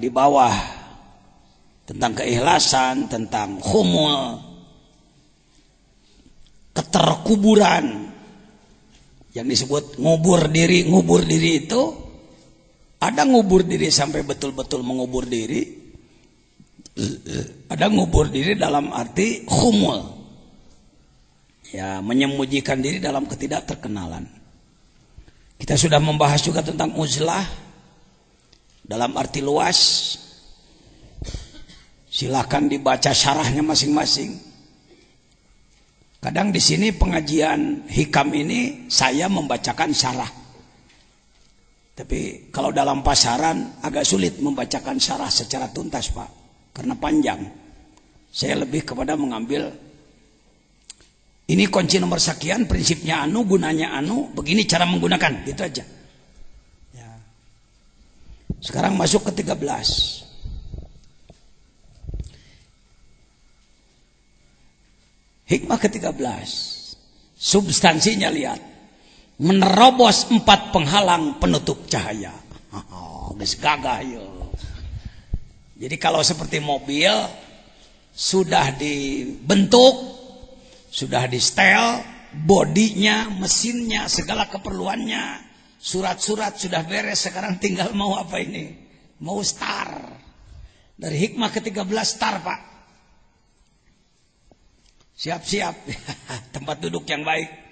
di bawah tentang keikhlasan, tentang khumul, keterkuburan yang disebut ngubur diri itu. Ada ngubur diri sampai betul-betul mengubur diri, ada ngubur diri dalam arti khumul, ya, menyembunyikan diri dalam ketidakterkenalan. Kita sudah membahas juga tentang uzlah dalam arti luas. Silakan dibaca syarahnya masing-masing. Kadang di sini pengajian hikam ini saya membacakan syarah. Tapi kalau dalam pasaran agak sulit membacakan syarah secara tuntas, Pak, karena panjang. Saya lebih kepada mengambil ini kunci nomor sekian, prinsipnya anu, gunanya anu, begini cara menggunakan, gitu aja. Ya. Sekarang masuk ke 13. Hikmah ke-13. Substansinya lihat. Menerobos 4 penghalang penutup cahaya. Geus gagah yo. Jadi kalau seperti mobil sudah dibentuk, sudah di setel, bodinya, mesinnya, segala keperluannya, surat-surat sudah beres, sekarang tinggal mau apa ini? Mau start. Dari hikmah ke-13 start, Pak. Siap-siap. Tempat duduk yang baik.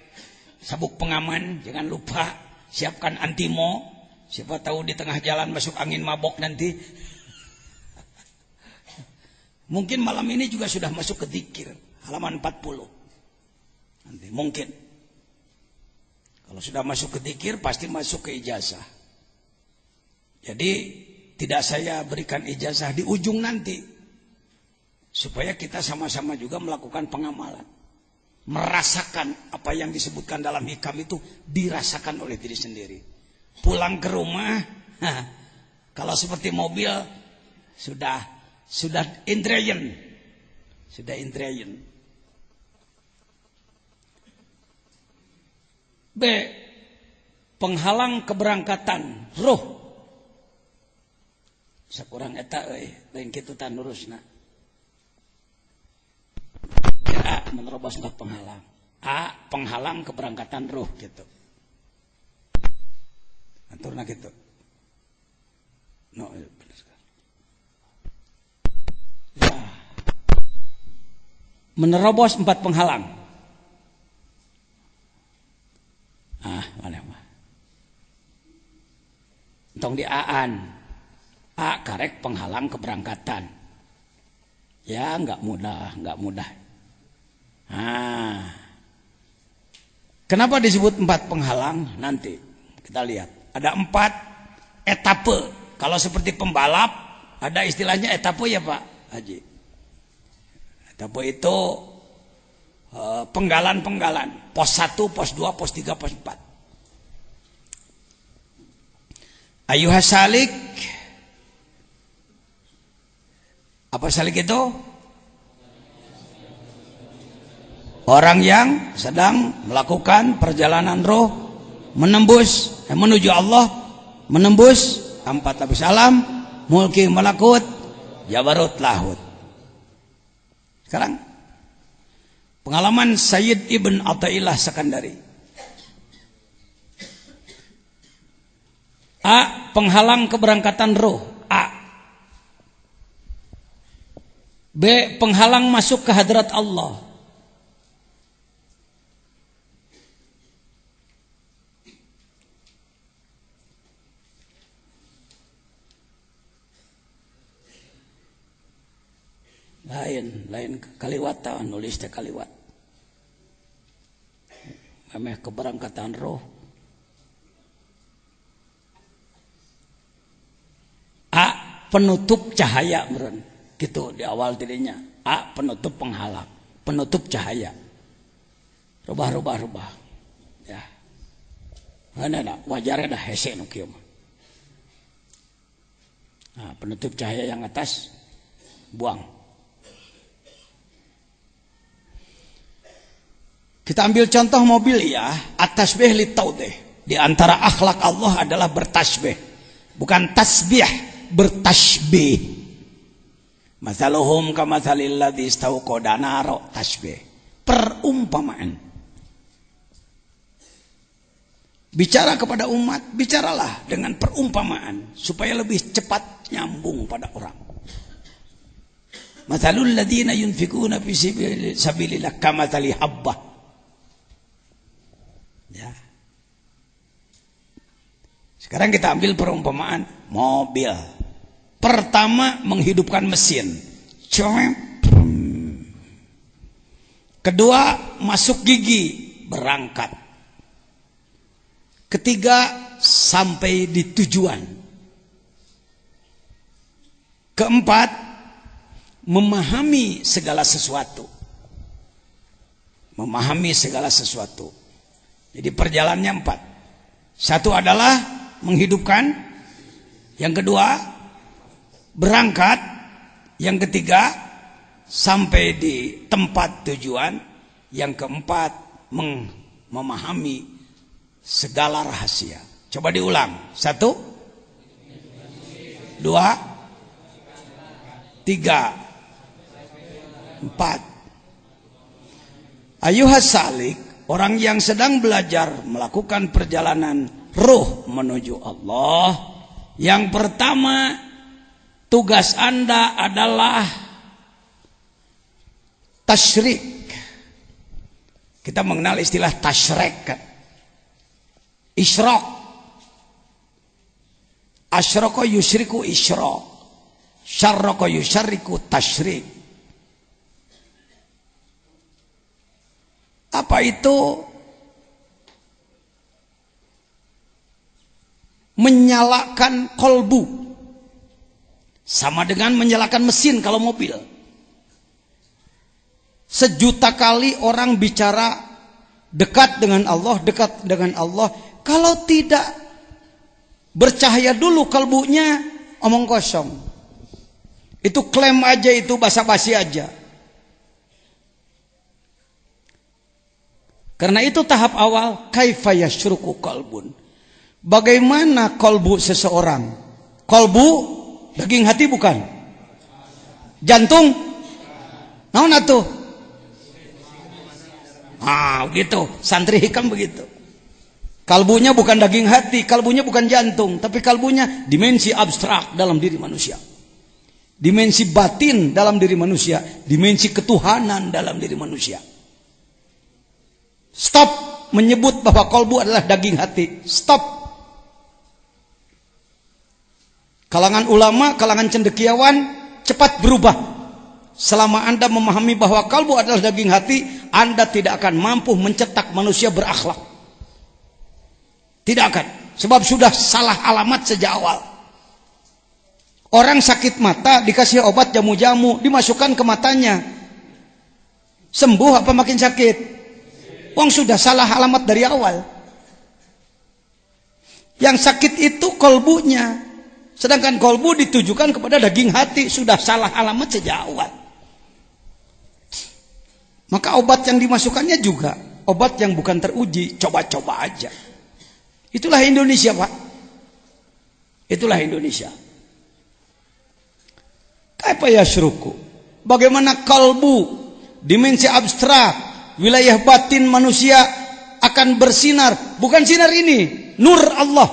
Sabuk pengaman, jangan lupa. Siapkan antimo. Siapa tahu di tengah jalan masuk angin mabok nanti. Mungkin malam ini juga sudah masuk ke dzikir. Halaman 40. Nanti mungkin. Kalau sudah masuk ke dzikir pasti masuk ke ijazah. Jadi tidak saya berikan ijazah di ujung nanti. Supaya kita sama-sama juga melakukan pengamalan. Merasakan apa yang disebutkan dalam hikam itu dirasakan oleh diri sendiri. Pulang ke rumah, kalau seperti mobil sudah indrayan. Sudah indrayan. B. Penghalang keberangkatan roh. Sakurang eta lain kitu tan lurusna. A. Menerobos 4 penghalang. A. Penghalang keberangkatan roh gitu. Aturna gitu. No, benar sekali. Ya. Menerobos 4 penghalang. Mana mah? Tong di aan. A. Karek penghalang keberangkatan. Ya, enggak mudah. Kenapa disebut 4 penghalang? Nanti kita lihat. Ada 4 etape. Kalau seperti pembalap, ada istilahnya etape ya Pak Haji. Etape itu penggalan. Pos 1, pos 2, pos 3, pos 4. Ayuhas salik. Apa salik itu? Orang yang sedang melakukan perjalanan roh menembus menuju Allah, menembus 4 lapis alam, mulki malakut, jabarut lahut. Sekarang pengalaman Sayyid Ibn Athaillah Sekandari. A. Penghalang keberangkatan roh. A. B. Penghalang masuk ke hadrat Allah. Lain kaliwat nulis teh kaliwat. Ameh keberangkatan roh. A. Penutup cahaya meureun. Gitu di awal dirinya. A. Penutup penghalang, penutup cahaya. Rubah. Ya. Mana wajarnya dah hese nu kieu mah. Nah, penutup cahaya yang atas buang. Kita ambil contoh mobil ya, at-tasbih li taudih. Di antara akhlak Allah adalah bertasbih. Bukan tasbih bertasbih. Mathaluhum kamathalil ladzi istauqada naro, tasbih. Perumpamaan. Bicara kepada umat, bicaralah dengan perumpamaan supaya lebih cepat nyambung pada orang. Mathalul ladzina yunfikuna fi sabilillah kamathali habbah. Ya. Sekarang kita ambil perumpamaan mobil. Pertama, menghidupkan mesin. Kedua, masuk gigi, berangkat. Ketiga, sampai di tujuan. Keempat, memahami segala sesuatu. Memahami segala sesuatu. Jadi perjalanannya 4. Satu adalah menghidupkan. Yang kedua, berangkat. Yang ketiga, sampai di tempat tujuan. Yang keempat, memahami segala rahasia. Coba diulang. 1, 2, 3, 4. Ayuhas salik, orang yang sedang belajar melakukan perjalanan ruh menuju Allah. Yang pertama, tugas Anda adalah tasyrik. Kita mengenal istilah tasyrik kan? Isyraq. Asyraka yusyriku isyraq. Syarraka yusyarriku tasyrik. Apa itu? Menyalakan kolbu. Sama dengan menyalakan mesin kalau mobil. Sejuta kali orang bicara dekat dengan Allah, dekat dengan Allah. Kalau tidak bercahaya dulu kalbunya, omong kosong. Itu klaim aja, itu basa-basi aja. Karena itu tahap awal, kaifa yasyruku qalbun. Bagaimana kolbu seseorang? Kolbu, daging hati bukan? Jantung? Naon atuh? Begitu. Santri hikam begitu. Kalbunya bukan daging hati, kalbunya bukan jantung, tapi kalbunya dimensi abstrak dalam diri manusia. Dimensi batin dalam diri manusia, dimensi ketuhanan dalam diri manusia. Stop menyebut bahwa kolbu adalah daging hati. Stop. Kalangan ulama, kalangan cendekiawan cepat berubah. Selama Anda memahami bahwa kalbu adalah daging hati, Anda tidak akan mampu mencetak manusia berakhlak. Tidak akan. Sebab sudah salah alamat sejak awal. Orang sakit mata dikasih obat jamu-jamu, dimasukkan ke matanya. Sembuh apa makin sakit? Wong sudah salah alamat dari awal. Yang sakit itu kolbunya. Sedangkan kolbu ditujukan kepada daging hati. Sudah salah alamat sejak awal. Maka obat yang dimasukkannya juga obat yang bukan teruji. Coba-coba aja. Itulah Indonesia, Pak. Itulah Indonesia. Kaifa yasyruku? Bagaimana kalbu, dimensi abstrak, wilayah batin manusia akan bersinar. Bukan sinar ini, nur Allah.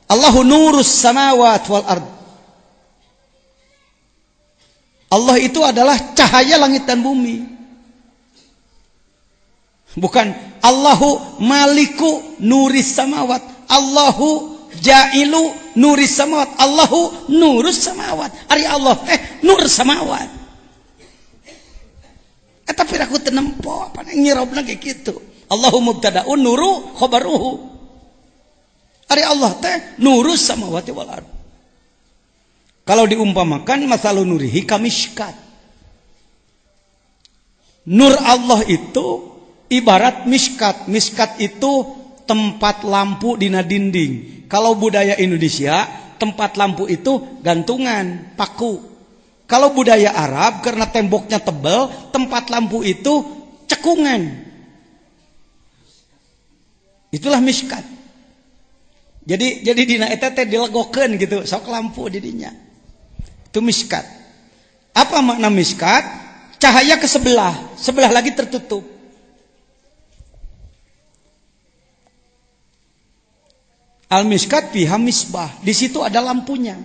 Allahu nurus samawat wal ard. Allah itu adalah cahaya langit dan bumi. Bukan Allahu maliku nuris samawat. Allahu jailu nuris samawat. Allahu nurus samawat. Ari Allah nur samawat. Tapi aku tenempo apa nyirobna kayak gitu. Allahu mubtadaun nuru khabaruhu. Ari Allah nurus samawati wal ard. Kalau diumpamakan masalu nurihi kamishkat. Nur Allah itu ibarat miskat. Miskat itu tempat lampu dina dinding. Kalau budaya Indonesia, tempat lampu itu gantungan, paku. Kalau budaya Arab, karena temboknya tebal, tempat lampu itu cekungan. Itulah miskat. Jadi dina eta teh dilegokeun gitu, sok lampu di dinya. Itu miskat. Apa makna miskat? Cahaya ke sebelah lagi tertutup. Al-miskat fiha misbah, di situ ada lampunya.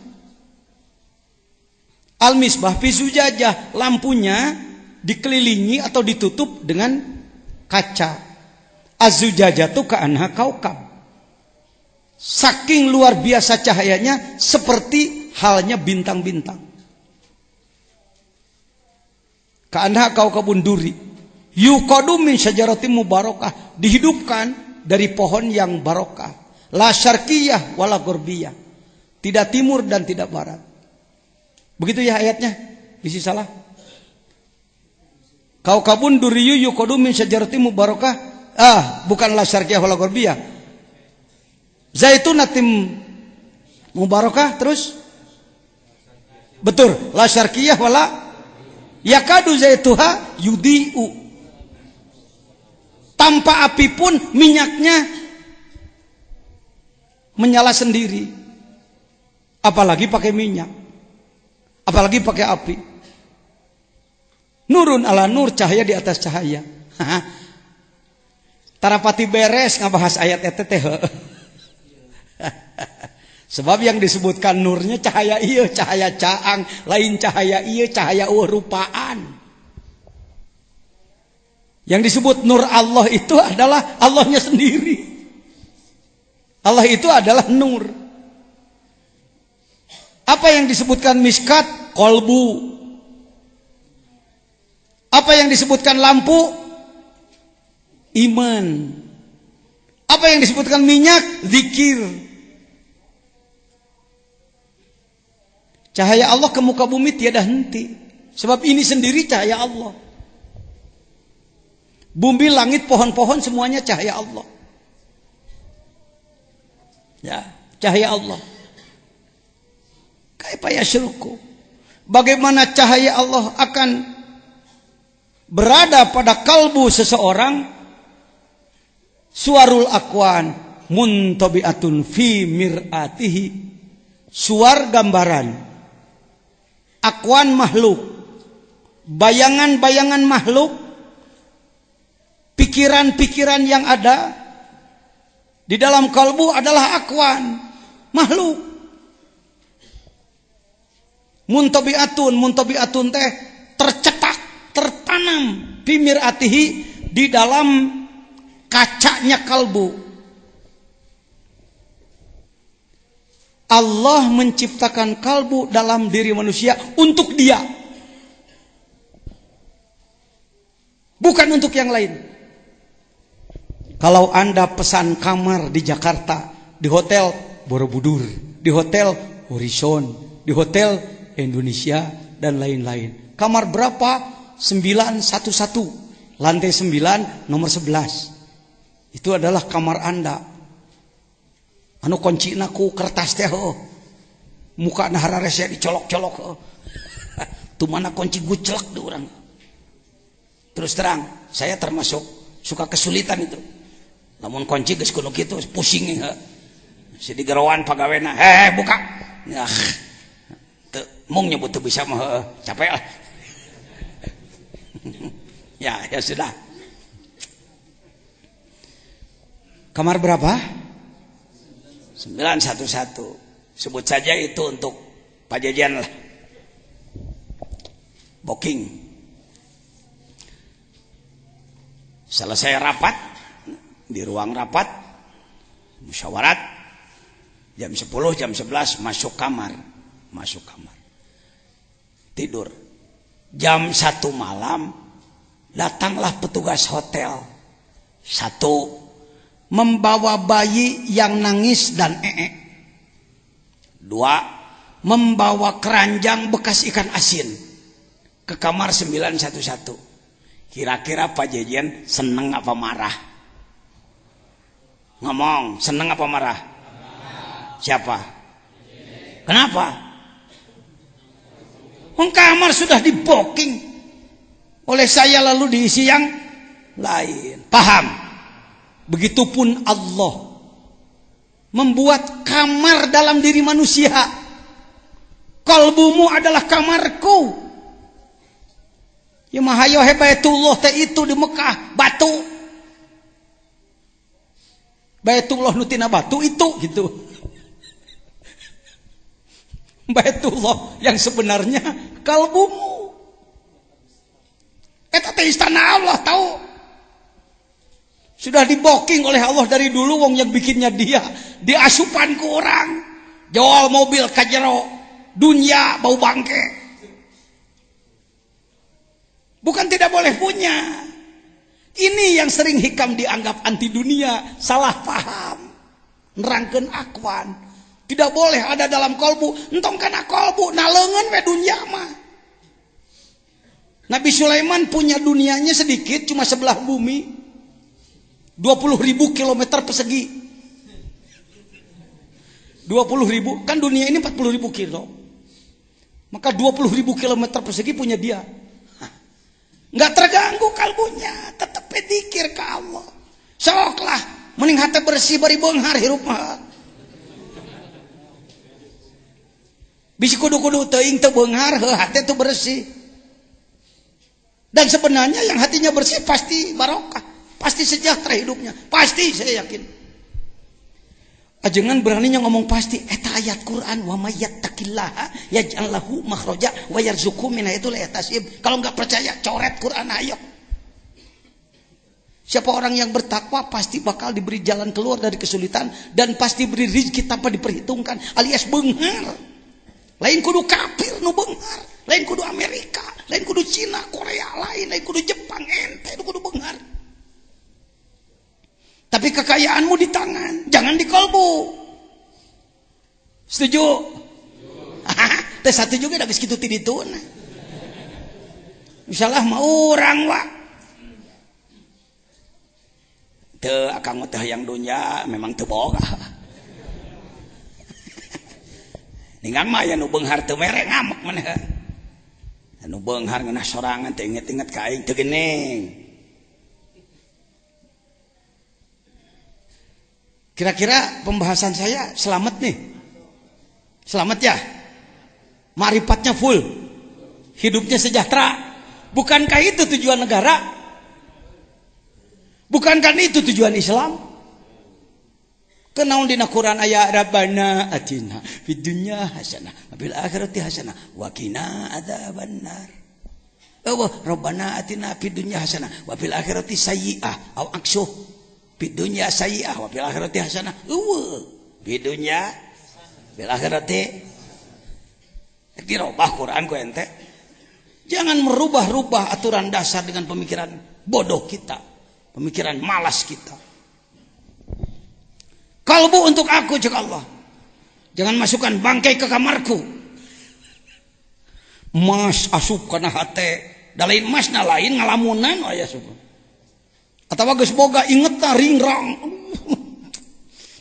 Al-misbah fi zujajah, lampunya dikelilingi atau ditutup dengan kaca. Az-zujajatu ka'anha kaukab. Saking luar biasa cahayanya seperti halnya bintang-bintang. Ka'anha kaukabun duri. Yuqadu min syajaratin mubarakah, dihidupkan dari pohon yang barokah. La syarqiyah wala gharbiyah. Tidak timur dan tidak barat. Begitu ya ayatnya. Isi salah. Kaukabun duriyu yuqadu min syajaratin mubarakah. Bukan la syarqiyah wala gharbiyah. Zaitunatim mubarakah terus. Betul, la syarqiyah wala yakadu zaituha yudiu. Tanpa api pun minyaknya menyala sendiri. Apalagi pakai minyak. Apalagi pakai api. Nurun ala nur, cahaya di atas cahaya. Tarapati beres ngabahas ayat eta teh. Sebab yang disebutkan nurnya cahaya ieu, cahaya caang, lain cahaya ieu, cahaya rupaan. Yang disebut nur Allah itu adalah Allahnya sendiri. Allah itu adalah nur. Apa yang disebutkan miskat? Kolbu. Apa yang disebutkan lampu? Iman. Apa yang disebutkan minyak? Zikir. Cahaya Allah ke muka bumi tiada henti. Sebab ini sendiri cahaya Allah. Bumi, langit, pohon-pohon semuanya cahaya Allah. Ya, cahaya Allah. Kaifa yasruku? Bagaimana cahaya Allah akan berada pada kalbu seseorang? Suarul akwan muntabi'atun fi mir'atihi. Suar gambaran. Akwan makhluk, bayangan-bayangan makhluk, pikiran-pikiran yang ada di dalam kalbu adalah akwan makhluk. Muntabiatun teh tercetak, tertanam bimir atihi di dalam kacanya kalbu. Allah menciptakan kalbu dalam diri manusia untuk dia. Bukan untuk yang lain. Kalau Anda pesan kamar di Jakarta, di hotel Borobudur, di hotel Horizon, di hotel Indonesia, dan lain-lain. Kamar berapa? 911. Lantai 9, nomor 11. Itu adalah kamar Anda. Anu kunci ku kertas teh muka nahara rese dicolok-colok tuh mana kunci gucelak di orang. Terus terang saya termasuk suka kesulitan itu, namun kunci geus kuno kitu pusing si digerawan pagawena buka teu mung nyebut teu bisa mah capek lah. ya sudah. Kamar berapa? 911. Sebut saja itu untuk Pak Jajan lah. Booking. Selesai rapat, di ruang rapat, musyawarat, jam 10, jam 11 masuk kamar. Tidur. Jam 1 malam, datanglah petugas hotel. 1, membawa bayi yang nangis dan 2, membawa keranjang bekas ikan asin ke kamar 911. Kira-kira Pak Jejen seneng apa marah? Ngomong, seneng apa marah? Siapa? Kenapa? Kamar sudah di booking oleh saya lalu diisi yang lain. Paham? Begitupun Allah. membuat kamar dalam diri manusia. Kalbumu adalah kamarku. Ya mahayo Baitullah teh itu di Mekah batu. Baitullah nutina batu itu gitu. Baitullah yang sebenarnya kalbumu. Eta teh istana Allah tahu. Sudah diboking oleh Allah dari dulu, wong yang bikinnya dia. Diasupan ke orang. Jual mobil kajero. Dunia bau bangke. Bukan tidak boleh punya. Ini yang sering hikam dianggap anti dunia. Salah paham. Nerangkeun akwan. Tidak boleh ada dalam kolbu. Entong kana kolbu. Nalengan we dunia mah. Nabi Sulaiman punya dunianya sedikit. Cuma sebelah bumi. 20.000 kilometer persegi. 20.000 kan dunia ini 40.000 kilo. Maka 20.000 kilometer persegi punya dia. Nggak terganggu kalbunya, tetap pedikir ke Allah. Soklah mending hati bersih bari beunghar hirup mah. Bisi kudu-kudu teuing teu beunghar, hati itu bersih. Dan sebenarnya yang hatinya bersih pasti barokah. Pasti sejahtera hidupnya. Pasti saya yakin. Ajengan beraninya ngomong pasti. Eta ayat Quran. Wa may yattaqillaha yaj'al lahu makhraja wa yarzuqhu min haitsu la yahtasib. Kalau enggak percaya coret Quran ayo. Siapa orang yang bertakwa pasti bakal diberi jalan keluar dari kesulitan dan pasti beri rezeki tanpa diperhitungkan alias beunghar. Lain kudu kafir nu beunghar, lain kudu Amerika, lain kudu Cina, Korea, lain kudu Jepang, ente kudu beunghar. Tapi kekayaanmu di tangan, jangan di kolbu. Setuju? Teh satu juga dah kitu ti ditu. Insyaallah mau orang wa. Teu akang teh yang dunya memang teu boga. Ningan mah aya nu beunghar teu mere ngamek maneh. Anu beunghar ngeunah sorangan teh inget-inget ka aing teu geuning. Kira-kira pembahasan saya selamat nih. Selamat ya. Marifatnya full. Hidupnya sejahtera. Bukankah itu tujuan negara? Bukankah itu tujuan Islam? Kenaun dina Quran aya Rabbana atina fid dunya hasanah wa fil akhirati hasanah wa qina adzabannar. Rabbana atina fid dunya hasanah wa fil akhirati sayyi'ah aw aksuh. Fid dunya sayyi'ah wa fil akhirati hasanah. Fid dunya fil akhirati. Dirubah Quran ku ente. Jangan merubah-rubah aturan dasar dengan pemikiran bodoh kita, pemikiran malas kita. Kalbu untuk aku cek Allah. Jangan masukkan bangkai ke kamarku. Mas asup kana hate. Da lain masna lain ngalamunan aya asup. Atawa geus boga inget ta ringrang.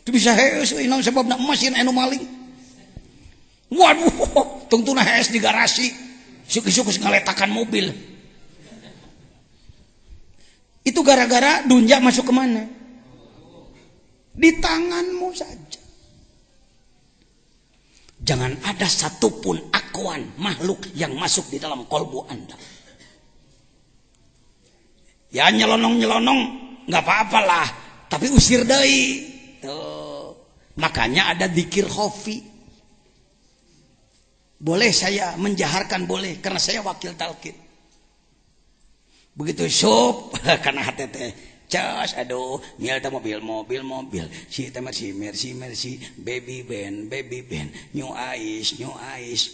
Teu bisa heus euy naon sababna mesin anu maling. Waduh, tungtuna heus di garasi. Suki-suki ngaletakan mobil. Itu gara-gara dunja masuk ke mana? Di tanganmu saja. Jangan ada satupun akuan makhluk yang masuk di dalam kolbu Anda. Ya nyelonong-nyelonong nggak apa-apalah, tapi usir deui. Tuh. Makanya ada dzikir khofi. Boleh saya menjaharkan boleh karena saya wakil talqin. Begitu sup karena hati teh cas aduh mial teh mobil si teh mercy baby band new ice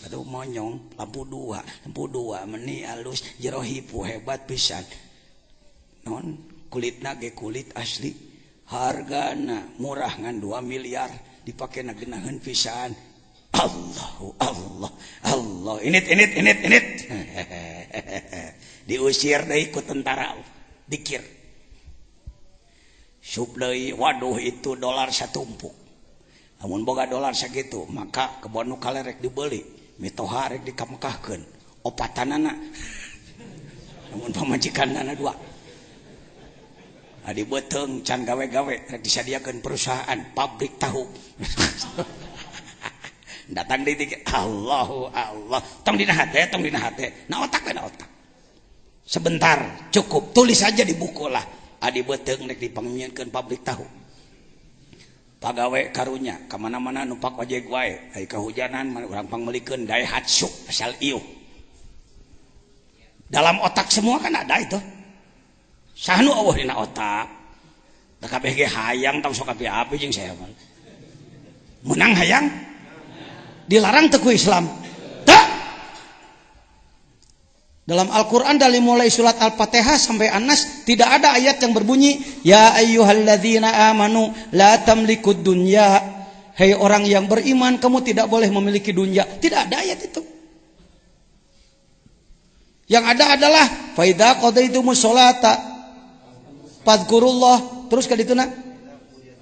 batu monyong lampu dua meni alus jero hipu hebat pisan non kulitna ge kulit asli hargana murah ngan 2 miliar dipake na geunaheun pisan. Allah init diusir deui ku tentara dikir sup deui waduh itu dolar satumpuk lamun boga dolar sakitu maka kebon nu kalerek dibeli mitoha rek dikamekahkeun opatanana lamun pamajikanna dua Adi beteng can gawe-gawe rek disadiakeun perusahaan pabrik tahu. Datang deui teh Allahu Allah. Tong dina hate, tong dina hate. Na otak we na otak. Sebentar, cukup tulis saja di buku lah. Adi beteng rek dipangnyieunkeun pabrik tahu. Pagawe karunya kamana-mana numpak ojek wae. Ai kahujanan urang pangmelikeun Daihatsu asal ieu. Dalam otak semua kan ada itu. Sahnu eueuh dina otak. Da kabeh ge hayang tong sok api-api jeung saya mah. Menang hayang? Dilarang teu ku Islam. Teu. Dalam Al-Qur'an dari mulai surat Al-Fatihah sampai An-Nas tidak ada ayat yang berbunyi ya ayyuhalladzina amanu la tamlikud dunya. Hai orang yang beriman kamu tidak boleh memiliki dunia. Tidak ada ayat itu. Yang ada adalah fa idza qadaitumus sholata fadhkurullah terus ka dituna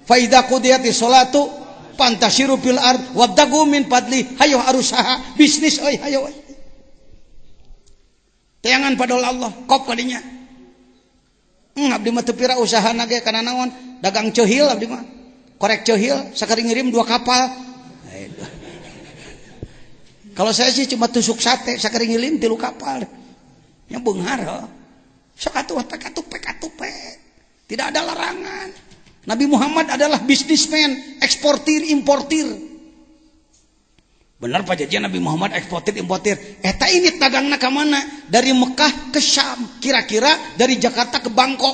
fa idza qudiyatis sholatu fantashiru fil ard wabtagu min fadli hayo arusaha bisnis euy hayo tayangan padol Allah kop kadinya abdi mah teu pira usahana ge kana naon dagang ceuhil abdi mah korek ceuhil sakari ngirim 2 kapal kalau saya sih cuma tusuk sate sakari ngirim 3 kapal nya beunghar sok atuh katupe tidak ada larangan. Nabi Muhammad adalah bisnismen, eksportir importir. Benar Pak Jajan Nabi Muhammad eksportir importir. Eta ini dagangna ka mana? Dari Mekah ke Syam, kira-kira dari Jakarta ke Bangkok,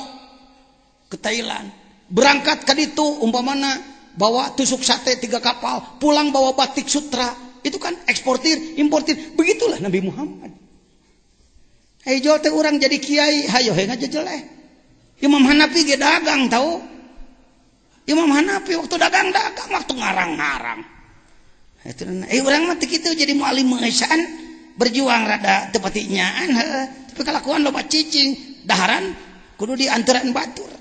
ke Thailand. Berangkat ka ditu umpamana bawa tusuk sate 3 kapal, pulang bawa batik sutra. Itu kan eksportir importir. Begitulah Nabi Muhammad. Hei teh urang jadi kiai, hayo he ngajejeleh. Imam Hanafi ge dagang tahu. Imam Hanafi waktu dagang waktu ngarang-ngarang. Itu urang mah teh kitu jadi mualim meusan berjuang rada teu pati nyaan heuh. Tapi kalakuan loba cicing, daharan kudu dianturan batur.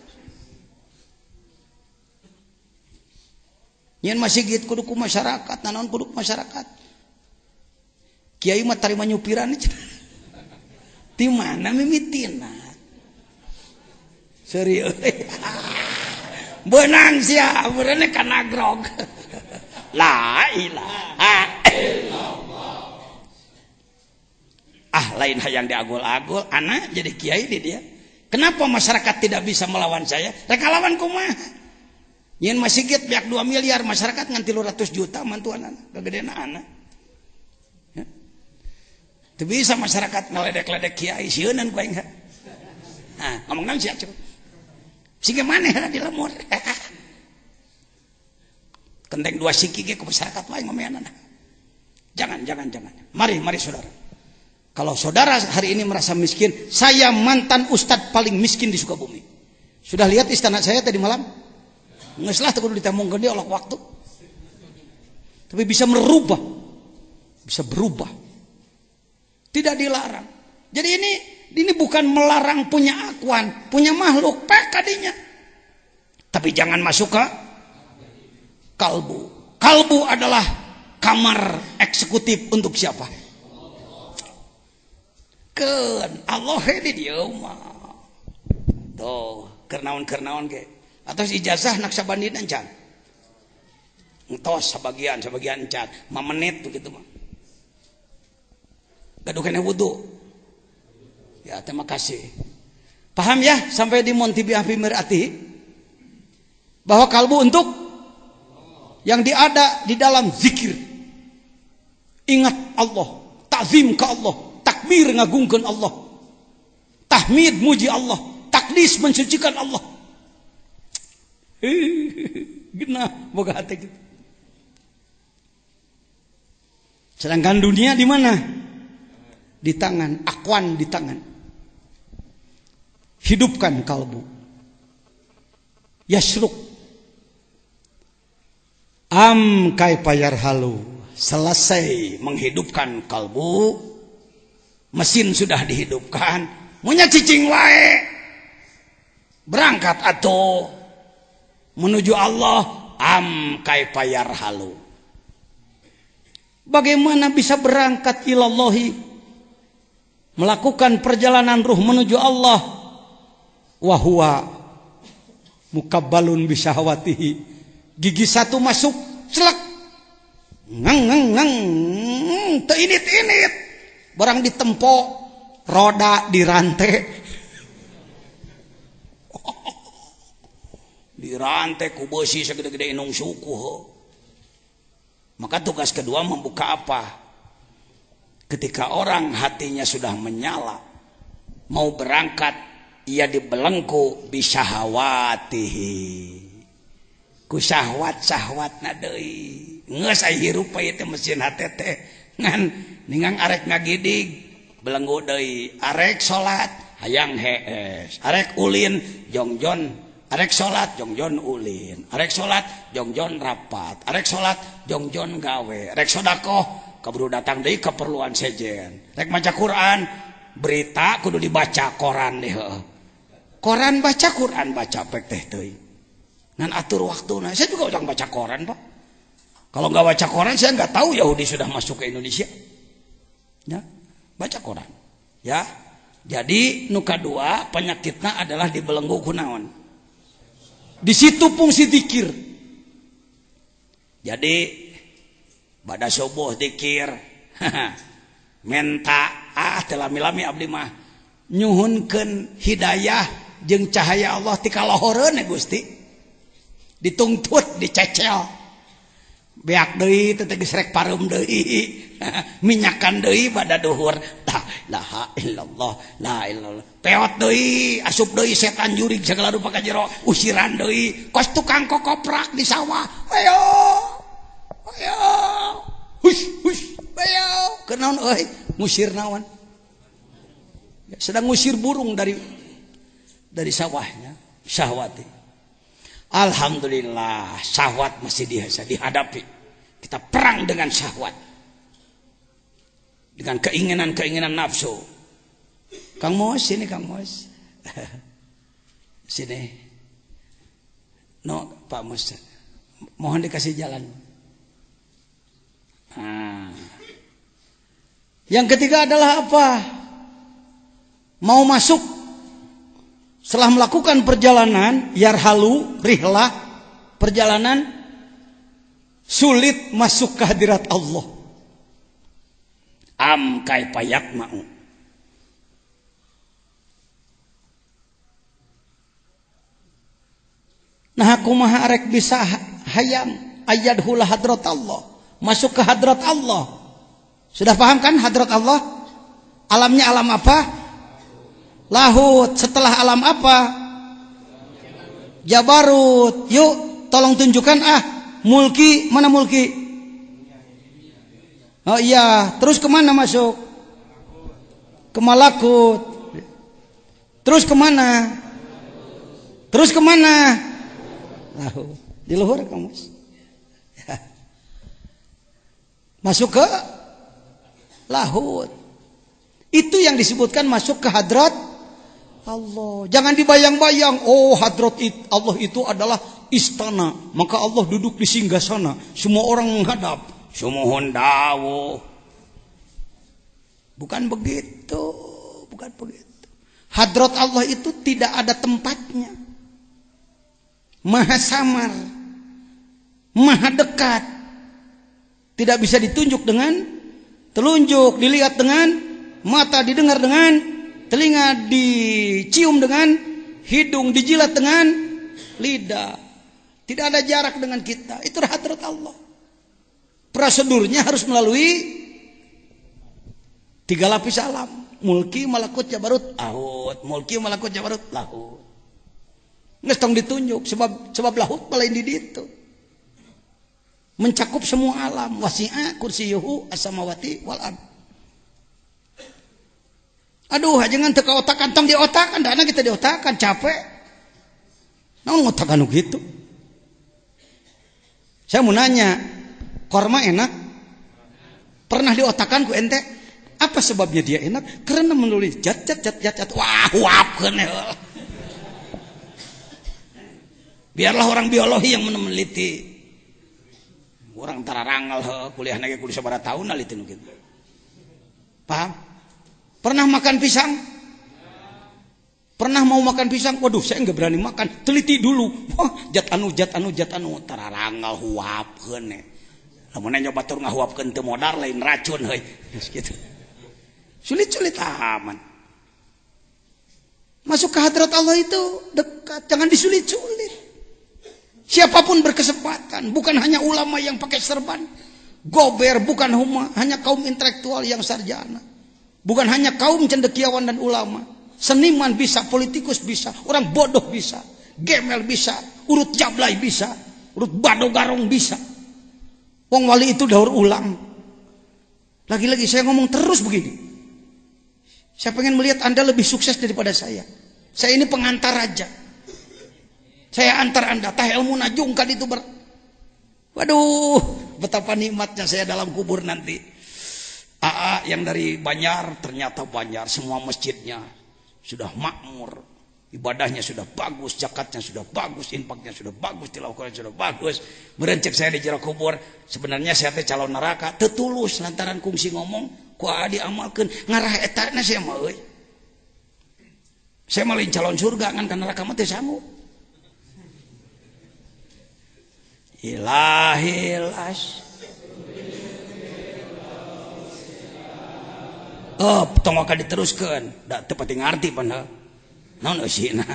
Nyen masjid kudu ku masyarakat, nanaon kudu ku masyarakat. Kiai mah tarima nyupiran. Di mana mimitina? Serius. Benang sia, beureunya kana grog. La ilaha illallah. Lain hayang diagul-agul, anak jadi kiai di dia. Kenapa masyarakat tidak bisa melawan saya? Rek lawan kumaha? Nyen masjid biak 2 miliar masyarakat ngan 300 juta mantuan anak, gagedeuna anak. Ya. Teu bisa masyarakat ngaledek-ledek kiai sieunan ku aing. Ngomong naon sia cukup. Sehingga mana di lemur kenteng 2 siki ke masyarakat lain ngomean jangan mari saudara kalau saudara hari ini merasa miskin saya mantan ustadz paling miskin di Sukabumi sudah lihat istana saya tadi malam ngeus lah kudu ditamungkeun dia oleh waktu tapi bisa berubah tidak dilarang jadi ini bukan melarang punya akuan, punya makhluk, kadinya. Tapi jangan masuk ke kalbu. Kalbu adalah kamar eksekutif untuk siapa? Keun Allah di dieu mah. Tuh, kernaon ge. Atau ijazah nak sabandin encan. Entos sebagian encan, 5 menit begitu mah. Gaduh kena wudu. Ya terima kasih. Paham ya sampai di Montibi Api Mirati bahwa kalbu untuk yang diada di dalam zikir. Ingat Allah, takzim ke Allah, takbir ngagungkeun Allah. Tahmid muji Allah, takdis mensucikan Allah. Genah boga hati gitu. Sedangkan dunia di mana? Di tangan, akuan di tangan. Hidupkan kalbu. Yasruk. Kaifa yarhalu. Selesai menghidupkan kalbu. Mesin sudah dihidupkan. Munya cicing wae. Berangkat atau menuju Allah. Kaifa yarhalu. Bagaimana bisa berangkat ilallahi? Melakukan perjalanan ruh menuju Allah. Wahwa Mukabbalun bisyahwatihi. Gigi satu masuk, celak. Ngang. Teu init-init. Barang ditempo, roda dirantai. Dirantai ku besi segede-gede inung suku. Maka tugas kedua membuka apa? Ketika orang hatinya sudah menyala, mau berangkat, ia dibelenggu bisyahawatihi. Ku syahwat-syahwatna deui. Geus aya hirup ieu teh mesin hate teh. Ngan ningang arek ngagidig, belenggu deui. Arek salat, hayang hees. Arek ulin, jongjon. Arek salat, jongjon ulin. Arek salat, jongjon rapat. Arek salat, jongjon gawe. Arek sedekah, kaburu datang deui keperluan sejen. Rek maca Quran, berita kudu dibaca koran deh. Koran baca, Quran baca pek teh teuing. Ngan atur waktuna. Saya juga orang baca koran, Pak. Kalau nggak baca koran, saya nggak tahu Yahudi sudah masuk ke Indonesia. Ya, baca koran. Ya, jadi nu kadua penyakitnya adalah dibelenggu kunaon. Di situ fungsi zikir. Jadi pada subuh zikir, menta telah milami abdi mah nyuhunkeun hidayah jeung cahaya Allah ti kalohoreun Gusti. Ditungtut, dicecel. Beak deui teh geus rek pareum deui. Minyakan deui bada duhur. La ilaha illallah, la ilallah. Peot deui, asup deui setan jurig segala rupa ka jero, usiran deui. Kos tukang kokoprak di sawah. Ayo. Hush, ayo. Kenaon euy? Ngusir naon? Sedang ngusir burung dari sawahnya. Syahwati. Alhamdulillah, syahwat masih bisa dihadapi. Kita perang dengan syahwat, dengan keinginan nafsu. Kang Mos, sini Kang Mos. Sini. No, Pak Mos. Mohon dikasih jalan. Yang ketiga adalah apa? Mau masuk setelah melakukan perjalanan, yarhalu, rihlah, perjalanan, sulit masuk ke hadirat Allah. Kaifa yatma'u. Nah kumaha arek bisa hayang ayadhul hadrat Allah, masuk ke hadrat Allah. Sudah paham kan hadrat Allah? Alamnya alam apa? Lahut. Setelah alam apa? Jabarut. Yuk tolong tunjukkan mulki. Mana mulki? Oh iya. Terus kemana masuk? Ke malakut. Terus kemana? Terus kemana? Lahut. Di luhur kamu. Masuk ke lahut. Itu yang disebutkan masuk ke hadrat Allah. Jangan dibayang-bayang, oh hadrat Allah itu adalah istana, maka Allah duduk di singgasana, semua orang menghadap. Sumuhun dawuh. Bukan begitu, bukan begitu. Hadrat Allah itu tidak ada tempatnya. Maha samar, maha dekat. Tidak bisa ditunjuk dengan telunjuk, dilihat dengan mata, didengar dengan telinga, dicium dengan hidung, dijilat dengan lidah. Tidak ada jarak dengan kita. Itu hadrat Allah. Prosedurnya harus melalui 3 lapis alam. Mulki, malakut, jabarut, lahut. Mulki, malakut, jabarut, lahut. Nggak tong ditunjuk. Sebab lahut lain di itu. Mencakup semua alam. Wasi'a kursiyuhu as-samawati wal ard. Aduh, jangan teka otakan, tong diotakan, dana kita diotakan, capek. Namun ngotakan gitu. Saya mau nanya, korma enak? Pernah diotakan ku ente? Apa sebabnya dia enak? Karena menulis jat. Wah, wapkeun. Biarlah orang biologi yang meneliti. Orang tararangal kuliah lagi kuliah sabaraha tahun aliti nu kitu. Paham? Pernah makan pisang? Pernah mau makan pisang, waduh saya nggak berani makan, teliti dulu. Wah, jat anu, tararanggal huapkeun. Lamun nyoba tur ngahuapkeun teu modar lain racun heuy. Gitu. Sulit-sulit aman. Masuk ke hadrat Allah itu dekat, jangan disulit-sulit. Siapapun berkesempatan, bukan hanya ulama yang pakai serban. Gober bukan hanya kaum intelektual yang sarjana. Bukan hanya kaum cendekiawan dan ulama. Seniman bisa, politikus bisa, orang bodoh bisa, gemel bisa, urut jablay bisa, urut bado garong bisa. Wong wali itu daur ulang. Lagi-lagi saya ngomong terus begini. Saya pengen melihat Anda lebih sukses daripada saya. Saya ini pengantar aja. Saya antar Anda, tah ilmu najungkan itu Waduh, betapa nikmatnya saya dalam kubur nanti. AA yang dari Banjar, ternyata Banjar semua masjidnya sudah makmur, ibadahnya sudah bagus, zakatnya sudah bagus, infaknya sudah bagus, tilawahnya sudah bagus. Merencek saya di jero kubur, sebenarnya saya teh calon neraka, teu tulus lantaran kungsi ngomong, ku diamalkeun ngarah etana saya mah euy. Saya mah lain calon surga ngan ka neraka mah teu sanggup. Ilahilas. Oh, tong akan diteruskan. Da teu pati ngarti pan. Naon eusina?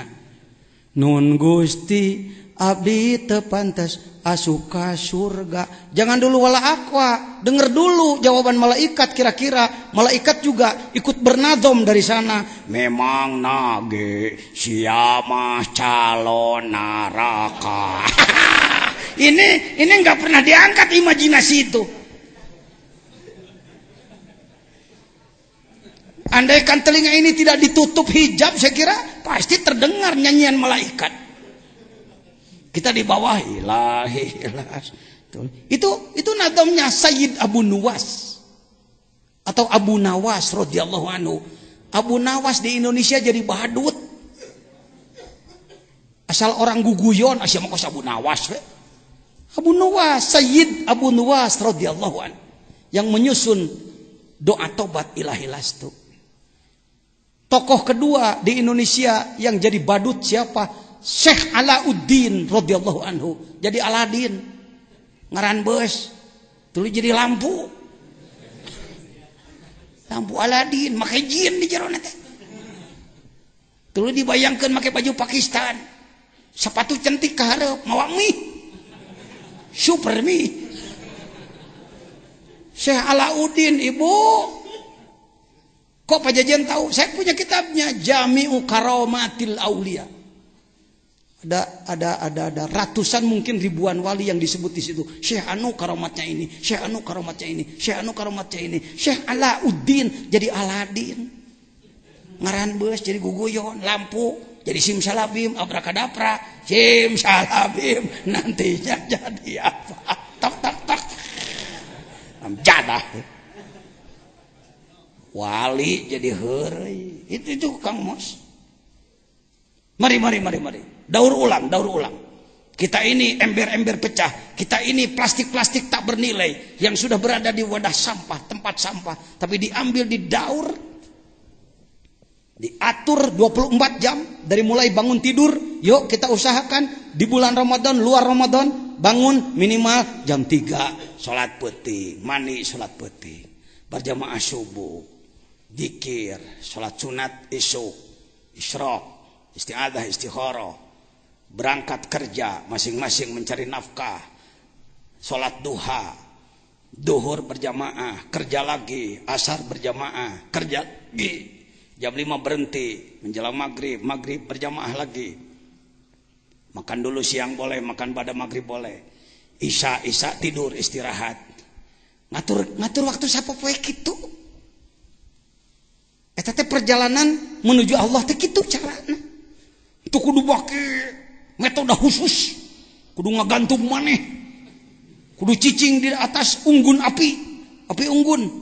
Nun Gusti abdi teu pantes asup ka surga. Jangan dulu wala aqwa, denger dulu jawaban malaikat kira-kira. Malaikat juga ikut bernadom dari sana. Memang nage siamah calon neraka. Ini enggak pernah diangkat imajinasi itu. Andaikan telinga ini tidak ditutup hijab, saya kira pasti terdengar nyanyian malaikat. Kita di bawah ilahi ilas. Itu nadomnya Sayyid Abu Nuwas atau Abu Nawas radhiyallahu anhu. Abu Nawas di Indonesia jadi badut. Asal orang guguyon asal mah kos Abu Nawas we. Abu Nuwas, Sayyid Abu Nuwas radhiyallahu anhu yang menyusun doa tobat ilahi lastu. Tokoh kedua di Indonesia yang jadi badut siapa? Syekh Alauddin radhiyallahu anhu. Jadi Aladin. Ngaran beus. Tuluy jadi lampu. Lampu Aladin, make jin di jero teh. Tuluy dibayangkeun make baju Pakistan. Sepatu cantik ka hareup, mawa mie. Super mie. Syekh Alauddin, Ibu. Kok Pak Jajan tahu? Saya punya kitabnya Jami'u Karomatil Aulia. Ada ratusan mungkin ribuan wali yang disebut di situ. Syekh anu karomatnya ini, Syekh anu karomatnya ini, Syekh anu karomatnya ini. Syekh Alauddin jadi Aladin. Ngaran beus jadi guguyon, lampu jadi simsalabim, abrakadabra, simsalabim nantinya jadi apa? Tak. Jadah. Wali jadi heureuy. Itu Kang Mos. Mari. Daur ulang. Kita ini ember-ember pecah. Kita ini plastik-plastik tak bernilai yang sudah berada di wadah sampah, tempat sampah, tapi diambil, didaur, diatur 24 jam dari mulai bangun tidur. Yuk kita usahakan di bulan Ramadan, luar Ramadan, bangun minimal jam 3 salat peuting, mandi salat peuting, berjamaah subuh. Dikir, sholat sunat isuk, isyraq, isti'adah, istikharah, berangkat kerja, masing-masing mencari nafkah, sholat duha, duhur berjamaah, kerja lagi, asar berjamaah, kerja lagi, jam 5 berhenti, menjelang maghrib, maghrib berjamaah lagi, makan dulu siang boleh, makan pada maghrib boleh, isya tidur istirahat, ngatur waktu sapopoe kitu. Eta teh perjalanan menuju Allah teh kitu carana. Itu kudu bake metode khusus. Kudu ngagantung maneh. Kudu cicing di atas unggun api unggun.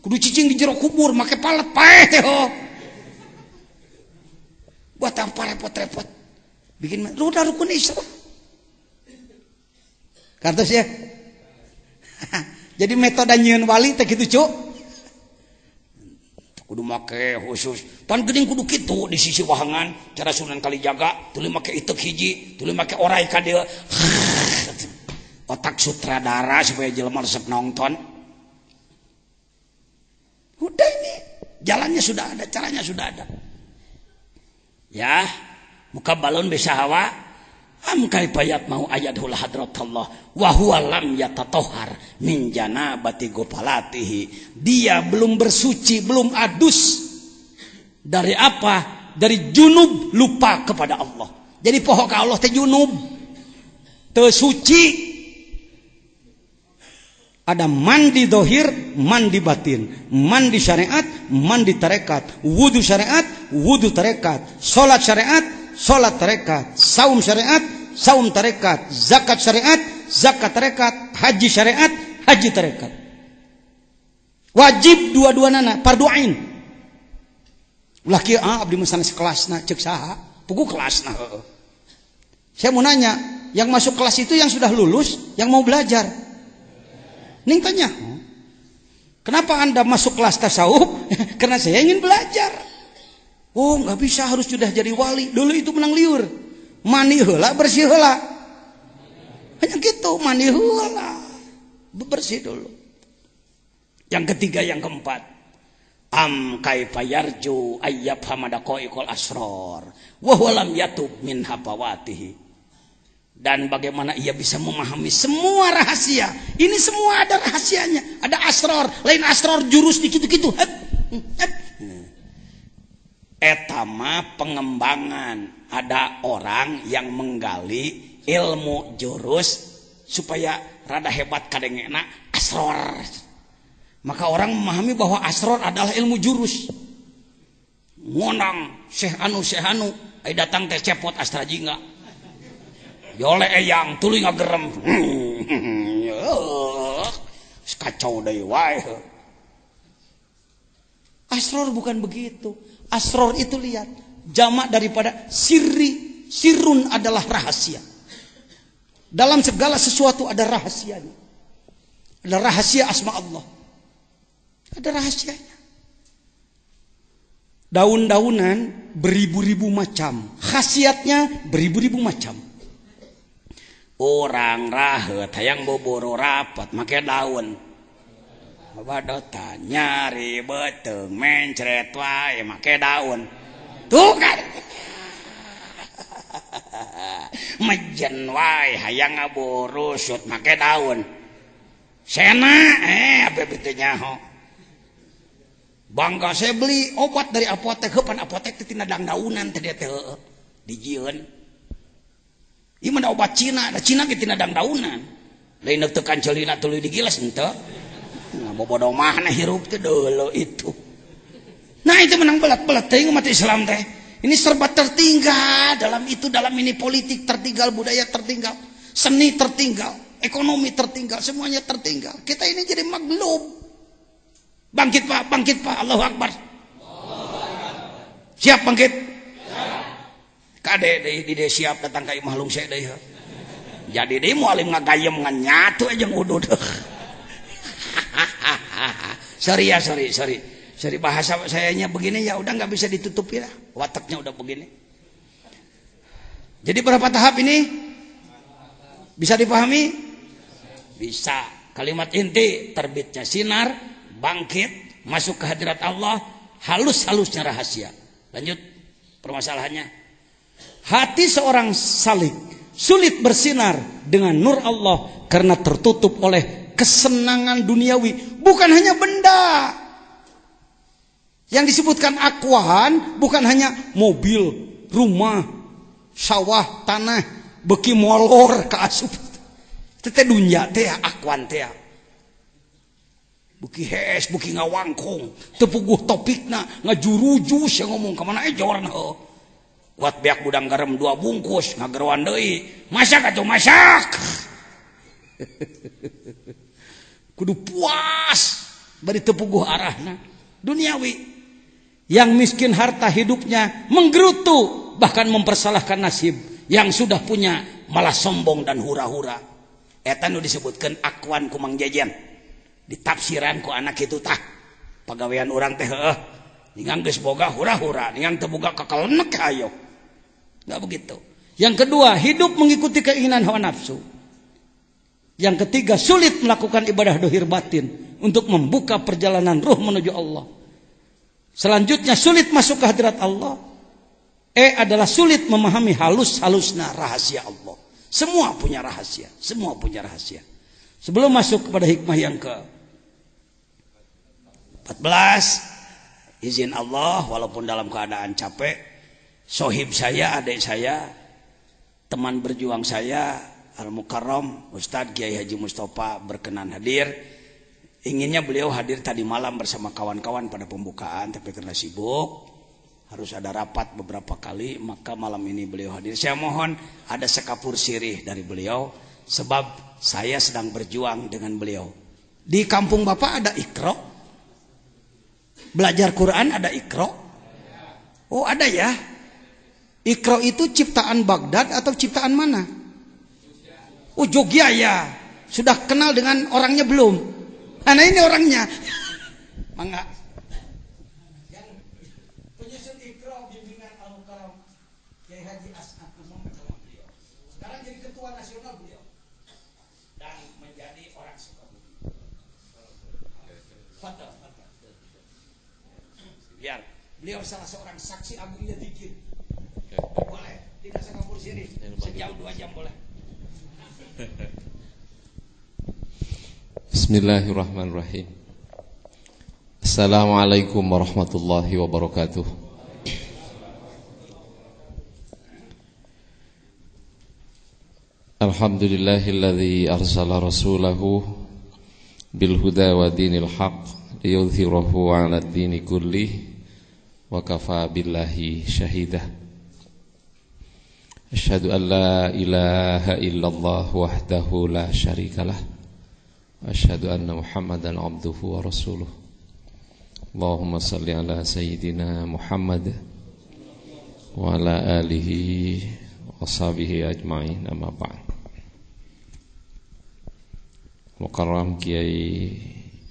Kudu cicing di jero kubur make palet paeh teh ho. Buat apa repot-repot. Bikin roda rukun Islam. Kartos ya. Jadi metode nyieun wali teh kitu, Cuk. kudu make khusus pan geuning kudu kitu di sisi wahangan cara Sunan Kalijaga tuluy make itek hiji tuluy make orai ka dieu otak sutradara supaya jelema resep nonton udah ini jalannya sudah ada caranya sudah ada ya muka balon bisa hawa am kaifayat mau ayatul hadratullah wa huwa lam yatatohar min janabati gopalatihi dia belum bersuci belum adus dari apa dari junub lupa kepada Allah jadi poho ka Allah teh junub teu suci ada mandi dohir mandi batin mandi syariat mandi tarekat wudu syariat wudu tarekat salat syariat salat tarekat saum syariat saum tarekat zakat syariat zakat tarekat haji syariat haji tarekat wajib dua-duanana fardu ain ulah kieu abdi mah sanes kelasna ceuk saha pugu kelasna saya mau nanya yang masuk kelas itu yang sudah lulus yang mau belajar ning tanya kenapa anda masuk kelas tasawuf karena saya ingin belajar oh nggak bisa harus sudah jadi wali dulu itu menang liur mani heula bersih heula hanya gitu mani heula bersih dulu yang ketiga yang keempat am kaifa yarju ayyab hamadaqaiqul asrar wa huwa lam yatub min hafawatihi dan bagaimana ia bisa memahami semua rahasia ini semua ada rahasianya ada asrar lain asrar jurus dikitu-kitu etama pengembangan ada orang yang menggali ilmu jurus supaya rada hebat kadengena asrar maka orang memahami bahwa asrar adalah ilmu jurus ngonang Syekh Anu ai datang teh cepot astra jingga yole eyang tuluy ngagerem kacau deui wae asrar bukan begitu asrar itu lihat jamak daripada sirri sirrun adalah rahasia dalam segala sesuatu ada rahasianya ada rahasia asma Allah ada rahasianya daun-daunan beribu-ribu macam khasiatnya beribu-ribu macam orang raheut hayang boboro rapat make daun badota nyari beteung mencret wae make daun tuh kan mejen wae hayang ngaboro sut make daun sena apa beuteung nyaho bangga saya beli obat dari apotek heupan apotek teh tina daunan teh dia teh dijieun ieu mah obat Cina, da Cina ge tina daunan. Lain teu kancelina tuluy digilas henteu. Nah, bobodo mah hirup teh deuleu itu. Nah, itu menang belat-belat teh umat Islam teh. Ini serba tertinggal dalam itu dalam ini politik tertinggal, budaya tertinggal, seni tertinggal, ekonomi tertinggal, semuanya tertinggal. Kita ini jadi maglub. Bangkit Pak, Allahu Akbar. Siap bangkit? Kade di siap datang ka imah lungsek deui jadi deui mualim ngagayem ngan nyatu aja ngudud sorry bahasa sayanya begini ya udah nggak bisa ditutupi lah wataknya udah begini jadi berapa tahap ini bisa dipahami bisa kalimat inti terbitnya sinar bangkit masuk ke hadirat Allah halus-halusnya rahasia lanjut permasalahannya hati seorang salik sulit bersinar dengan nur Allah karena tertutup oleh kesenangan duniawi bukan hanya benda yang disebutkan akwan bukan hanya mobil rumah sawah tanah beki molor ka asup teh dunya teh akwan teh beki hees beki ngawangkong teu puguh topikna ngajuruju sia ngomong ka mana jorna kuat beak budang garam 2 bungkus ngageroan deui masak atuh masak kudu puas bari teu puguh arahna duniawi yang miskin harta hidupnya menggerutu bahkan mempersalahkan nasib yang sudah punya malah sombong dan hura-hura eta nu disebutkeun akwan ku Mang Jejen ditafsiran ku anak kitu tah pagawean urang teh heueuh Ningang geus boga hura-hura, ningang teu boga kakalenek hayo. Enggak begitu. Yang kedua, hidup mengikuti keinginan hawa nafsu. Yang ketiga, sulit melakukan ibadah dohir batin untuk membuka perjalanan ruh menuju Allah. Selanjutnya, sulit masuk ke hadirat Allah. Adalah sulit memahami halus-halusna rahasia Allah. Semua punya rahasia, semua punya rahasia. Sebelum masuk kepada hikmah yang ke-14, izin Allah, walaupun dalam keadaan capek, sohib saya, adik saya, teman berjuang saya, Al-Mukarram Ustadz Kiai Haji Mustafa berkenan hadir. Inginnya beliau hadir tadi malam bersama kawan-kawan pada pembukaan, tapi karena sibuk harus ada rapat beberapa kali, maka malam ini beliau hadir. Saya mohon ada sekapur sirih dari beliau, sebab saya sedang berjuang dengan beliau. Di kampung Bapak ada Iqra? Belajar Quran ada Iqra? Oh ada ya. Iqra itu ciptaan Baghdad atau ciptaan mana? Oh Jogja ya. Sudah kenal dengan orangnya belum? Nah ini orangnya. Mangga. Yang penyusun Iqra bimbingan Al-Mukarram Kiai Haji As'ad Muhammad sama beliau. Sekarang jadi ketua nasional beliau dan menjadi orang Sukabumi. Fadal. Biar beliau salah seorang saksi agungnya zikir. Boleh, tidak sekapur sini. Sejam 2 jam boleh. Bismillahirrahmanirrahim. Assalamualaikum warahmatullahi wabarakatuh. Alhamdulillahilladzi arsala rasulahu bil huda wa dinil haq liyudhhirahu 'ala ad-dini kullih wa kafa billahi syahidah. Asyhadu an la ilaha illallah wahdahu la syarikalah wa asyhadu anna Muhammadan abduhu wa rasuluh. Allahumma salli ala sayyidina Muhammad wa ala alihi wa sahbihi ajma'in, amma ba'd. Mukarram Kiai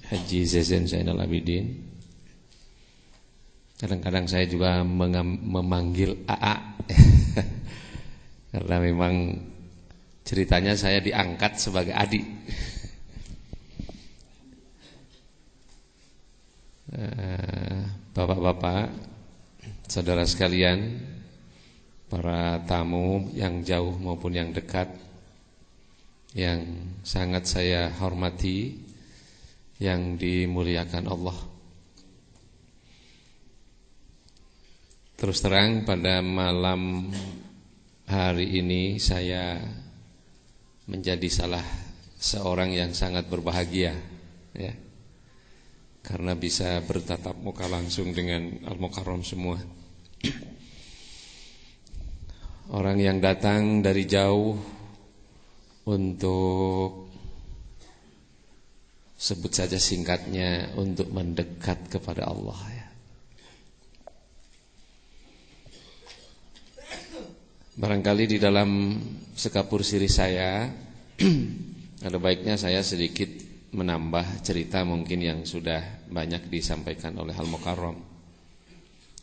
Haji Zain Zainal Abidin. Kadang-kadang saya juga memanggil AA karena memang ceritanya saya diangkat sebagai adik. Bapak-bapak, saudara sekalian, para tamu yang jauh maupun yang dekat, yang sangat saya hormati, yang dimuliakan Allah. Terus terang pada malam hari ini saya menjadi salah seorang yang sangat berbahagia, ya, karena bisa bertatap muka langsung dengan Al-Mukarram semua. Orang yang datang dari jauh untuk, sebut saja singkatnya, untuk mendekat kepada Allah, ya. Barangkali di dalam sekapur siri saya ada baiknya saya sedikit menambah cerita mungkin yang sudah banyak disampaikan oleh Al-Mukarram.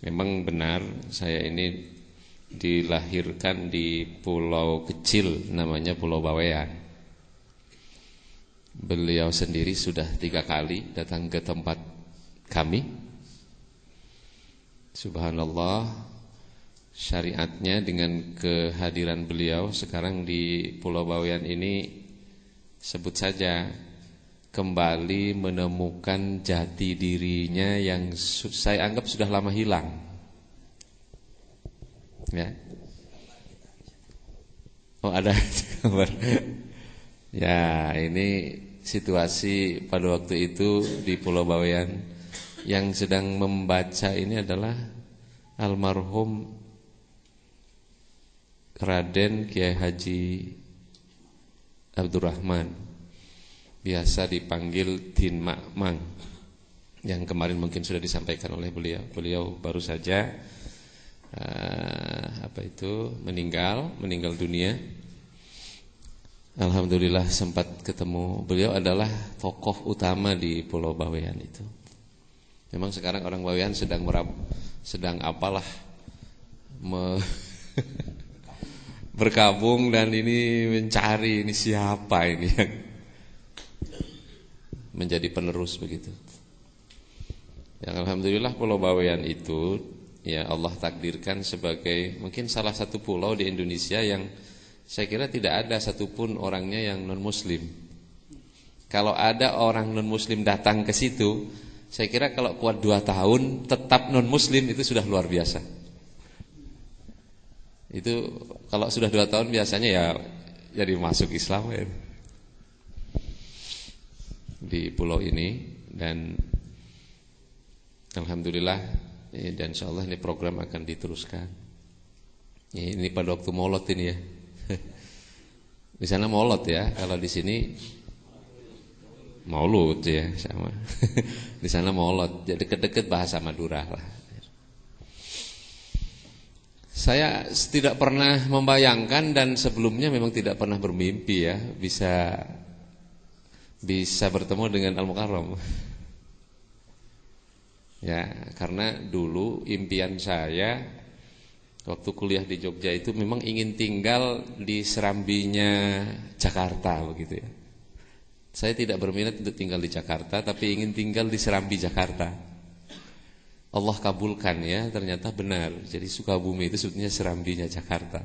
Memang benar, saya ini dilahirkan di pulau kecil namanya Pulau Bawean. Beliau sendiri sudah 3 kali datang ke tempat kami. Subhanallah, syariatnya dengan kehadiran beliau sekarang di Pulau Bawean ini, sebut saja kembali menemukan jati dirinya yang saya anggap sudah lama hilang, ya. Oh ada kabar. Ya, ini situasi pada waktu itu di Pulau Bawean. Yang sedang membaca ini adalah almarhum Raden Kiai Haji Abdurrahman, biasa dipanggil Din Makmang, yang kemarin mungkin sudah disampaikan oleh beliau. Beliau baru saja meninggal dunia. Alhamdulillah sempat ketemu. Beliau adalah tokoh utama di Pulau Bawean itu. Memang sekarang orang Bawean sedang apalah berkabung dan ini mencari ini siapa ini yang menjadi penerus begitu. Yang alhamdulillah Pulau Bawean itu ya Allah takdirkan sebagai mungkin salah satu pulau di Indonesia yang saya kira tidak ada satupun orangnya yang non muslim. Kalau ada orang non muslim datang ke situ, saya kira kalau kuat 2 tahun tetap non muslim itu sudah luar biasa. Itu kalau sudah 2 tahun biasanya ya jadi masuk Islam ya. Di pulau ini. Dan alhamdulillah dan insyaallah ini program akan diteruskan. Ini pada waktu Maulid ini ya. Di sana Maulid ya, kalau di sini Maulud ya sama. Di sana Maulid, jadi deket-deket bahasa Madura lah. Saya tidak pernah membayangkan dan sebelumnya memang tidak pernah bermimpi ya bisa bertemu dengan Al-Mukarram. Ya, karena dulu impian saya waktu kuliah di Jogja itu memang ingin tinggal di serambinya Jakarta begitu ya. Saya tidak berminat untuk tinggal di Jakarta, tapi ingin tinggal di serambi Jakarta. Allah kabulkan ya, ternyata benar. Jadi Sukabumi itu sebetulnya serambinya Jakarta.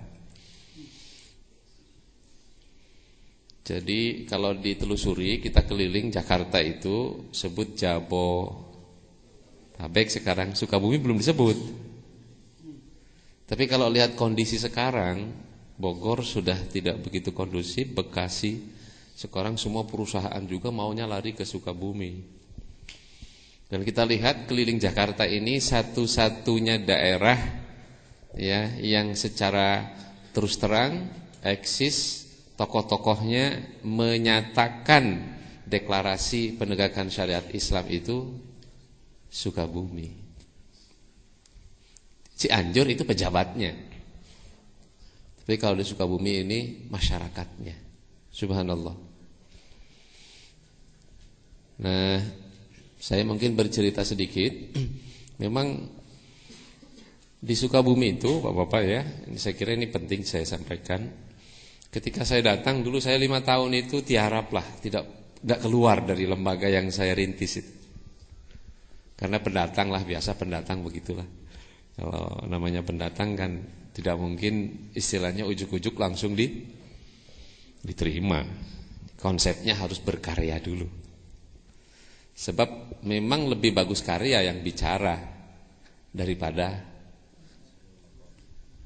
Jadi kalau ditelusuri, kita keliling Jakarta itu sebut Jabotabek, sekarang Sukabumi belum disebut. Tapi kalau lihat kondisi sekarang, Bogor sudah tidak begitu kondusif, Bekasi, sekarang semua perusahaan juga maunya lari ke Sukabumi. Dan kita lihat keliling Jakarta ini satu-satunya daerah ya yang secara terus terang eksis, tokoh-tokohnya menyatakan deklarasi penegakan syariat Islam itu Sukabumi. Cianjur itu pejabatnya. Tapi kalau di Sukabumi ini masyarakatnya. Subhanallah. Nah, saya mungkin bercerita sedikit. Memang di Sukabumi itu, Bapak-bapak ya, saya kira ini penting saya sampaikan. Ketika saya datang dulu, saya 5 tahun itu tiarap lah, tidak keluar dari lembaga yang saya rintis itu. Karena pendatang lah, biasa pendatang begitulah. Kalau namanya pendatang kan tidak mungkin istilahnya ujuk-ujuk langsung diterima. Konsepnya harus berkarya dulu. Sebab memang lebih bagus karya yang bicara daripada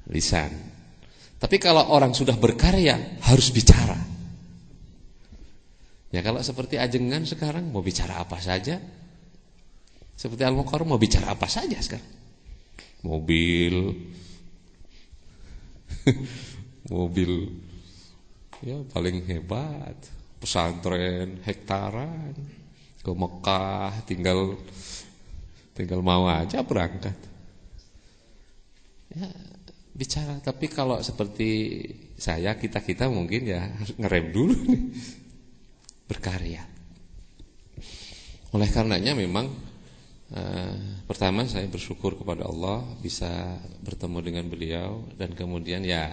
lisan. Tapi kalau orang sudah berkarya harus bicara. Ya kalau seperti Ajengan sekarang mau bicara apa saja. Seperti Al-Mukarram mau bicara apa saja sekarang. Mobil ya paling hebat, pesantren hektaran ke Mekah, tinggal mau aja berangkat. Ya, bicara. Tapi kalau seperti saya, kita mungkin ya harus ngerem dulu nih, berkarya. Oleh karenanya memang pertama saya bersyukur kepada Allah bisa bertemu dengan beliau dan kemudian ya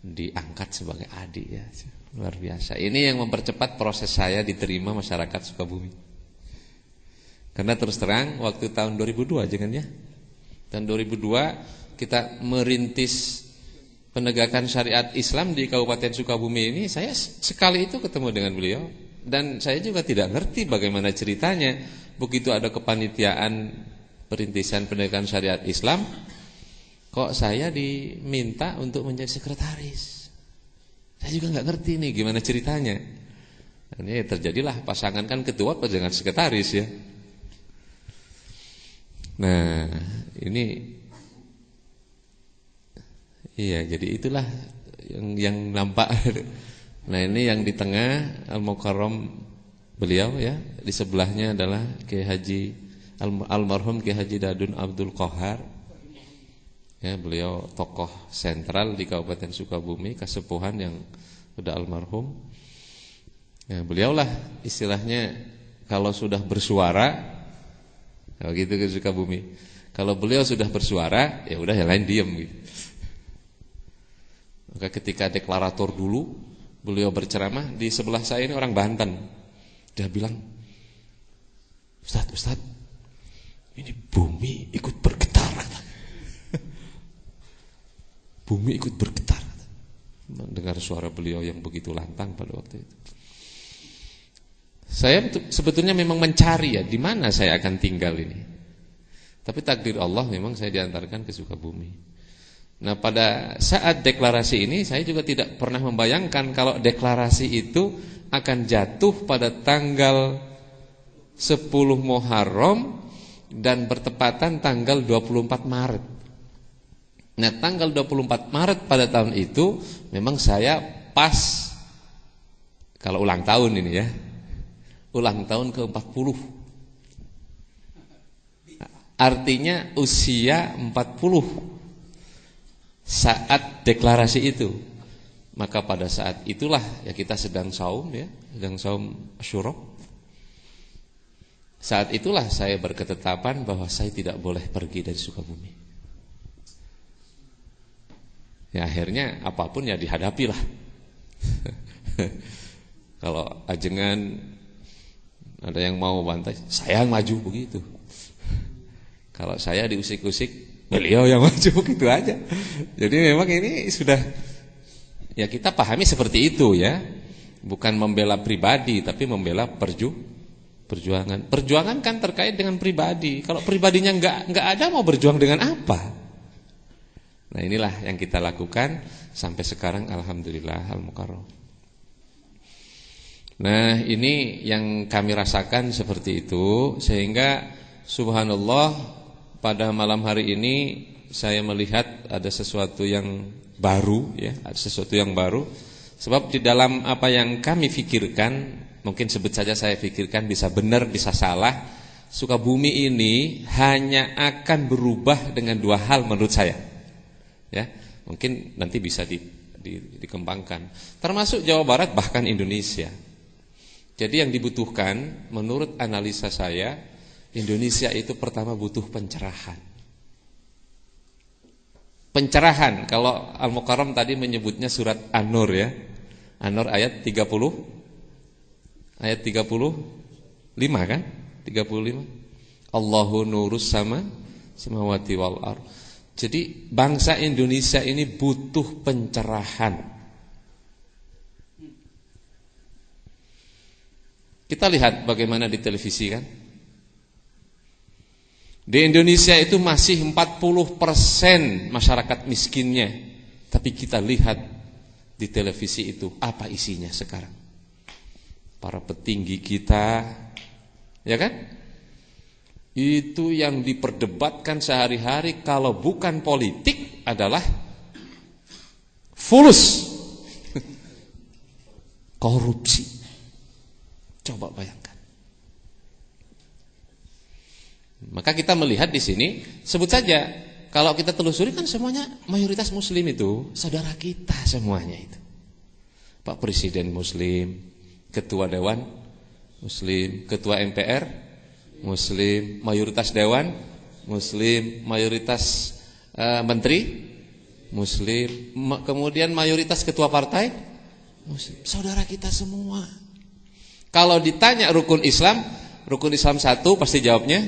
diangkat sebagai adik ya, luar biasa. Ini yang mempercepat proses saya diterima masyarakat Sukabumi. Karena terus terang waktu tahun 2002 jangan ya. Tahun 2002 kita merintis penegakan syariat Islam di Kabupaten Sukabumi ini, saya sekali itu ketemu dengan beliau dan saya juga tidak ngerti bagaimana ceritanya. Begitu ada kepanitiaan perintisan penegakan syariat Islam, kok saya diminta untuk menjadi sekretaris. Saya juga nggak ngerti nih gimana ceritanya. Ini terjadilah pasangan kan ketua dengan sekretaris ya. Nah ini iya, jadi itulah yang nampak. Nah ini yang di tengah Al-Mukarram beliau ya, di sebelahnya adalah Kiai Haji almarhum Kiai Haji Dadun Abdul Qahar. Ya, beliau tokoh sentral di Kabupaten Sukabumi, kasepuhan yang sudah almarhum. Ya, beliaulah istilahnya kalau sudah bersuara Kalau gitu ke Sukabumi. Kalau beliau sudah bersuara, ya udah yang lain diem gitu. Maka ketika deklarator dulu, beliau berceramah, di sebelah saya ini orang Banten. Dia bilang, Ustaz, ini bumi ikut bergetar. Bumi ikut bergetar. Mendengar suara beliau yang begitu lantang pada waktu itu. Saya sebetulnya memang mencari ya, di mana saya akan tinggal ini. Tapi takdir Allah memang saya diantarkan ke Sukabumi. Nah, pada saat deklarasi ini saya juga tidak pernah membayangkan kalau deklarasi itu akan jatuh pada tanggal 10 Muharram dan bertepatan tanggal 24 Maret. Nah, tanggal 24 Maret pada tahun itu memang saya pas kalau ulang tahun ini ya. Ulang tahun ke-40. Artinya usia 40 saat deklarasi itu. Maka pada saat itulah ya kita sedang saum ya, sedang saum Asyura. Saat itulah saya berketetapan bahwa saya tidak boleh pergi dari Sukabumi. Ya akhirnya apapun ya dihadapilah. Kalau ajengan ada yang mau bantai, saya yang maju begitu. Kalau saya diusik-usik, beliau yang maju begitu aja. Jadi memang ini sudah ya kita pahami seperti itu ya. Bukan membela pribadi tapi membela perjuangan. Perjuangan kan terkait dengan pribadi. Kalau pribadinya enggak ada mau berjuang dengan apa? Nah, inilah yang kita lakukan sampai sekarang alhamdulillah al-mukarram. Nah, ini yang kami rasakan seperti itu sehingga subhanallah pada malam hari ini saya melihat ada sesuatu yang baru ya, ada sesuatu yang baru sebab di dalam apa yang kami pikirkan, mungkin sebut saja saya pikirkan bisa benar bisa salah, Sukabumi ini hanya akan berubah dengan dua hal menurut saya. Ya, mungkin nanti bisa dikembangkan. Termasuk Jawa Barat bahkan Indonesia. Jadi yang dibutuhkan menurut analisa saya, Indonesia itu pertama butuh pencerahan. Pencerahan, kalau Al-Mukarram tadi menyebutnya surat An-Nur ya. An-Nur ayat 30. Ayat 35 kan? 35. Allahu nurus samawati wal ardh. Jadi bangsa Indonesia ini butuh pencerahan. Kita lihat bagaimana di televisi kan. Di Indonesia itu masih 40% masyarakat miskinnya. Tapi kita lihat di televisi itu apa isinya sekarang. Para petinggi kita, ya kan? Itu yang diperdebatkan sehari-hari kalau bukan politik adalah fulus korupsi. Coba bayangkan. Maka kita melihat di sini, sebut saja kalau kita telusuri kan semuanya mayoritas muslim itu, saudara kita semuanya itu. Pak Presiden muslim, Ketua Dewan muslim, Ketua MPR muslim, mayoritas dewan muslim, mayoritas menteri muslim, kemudian mayoritas ketua partai muslim. Saudara kita semua. Kalau ditanya rukun Islam 1 pasti jawabnya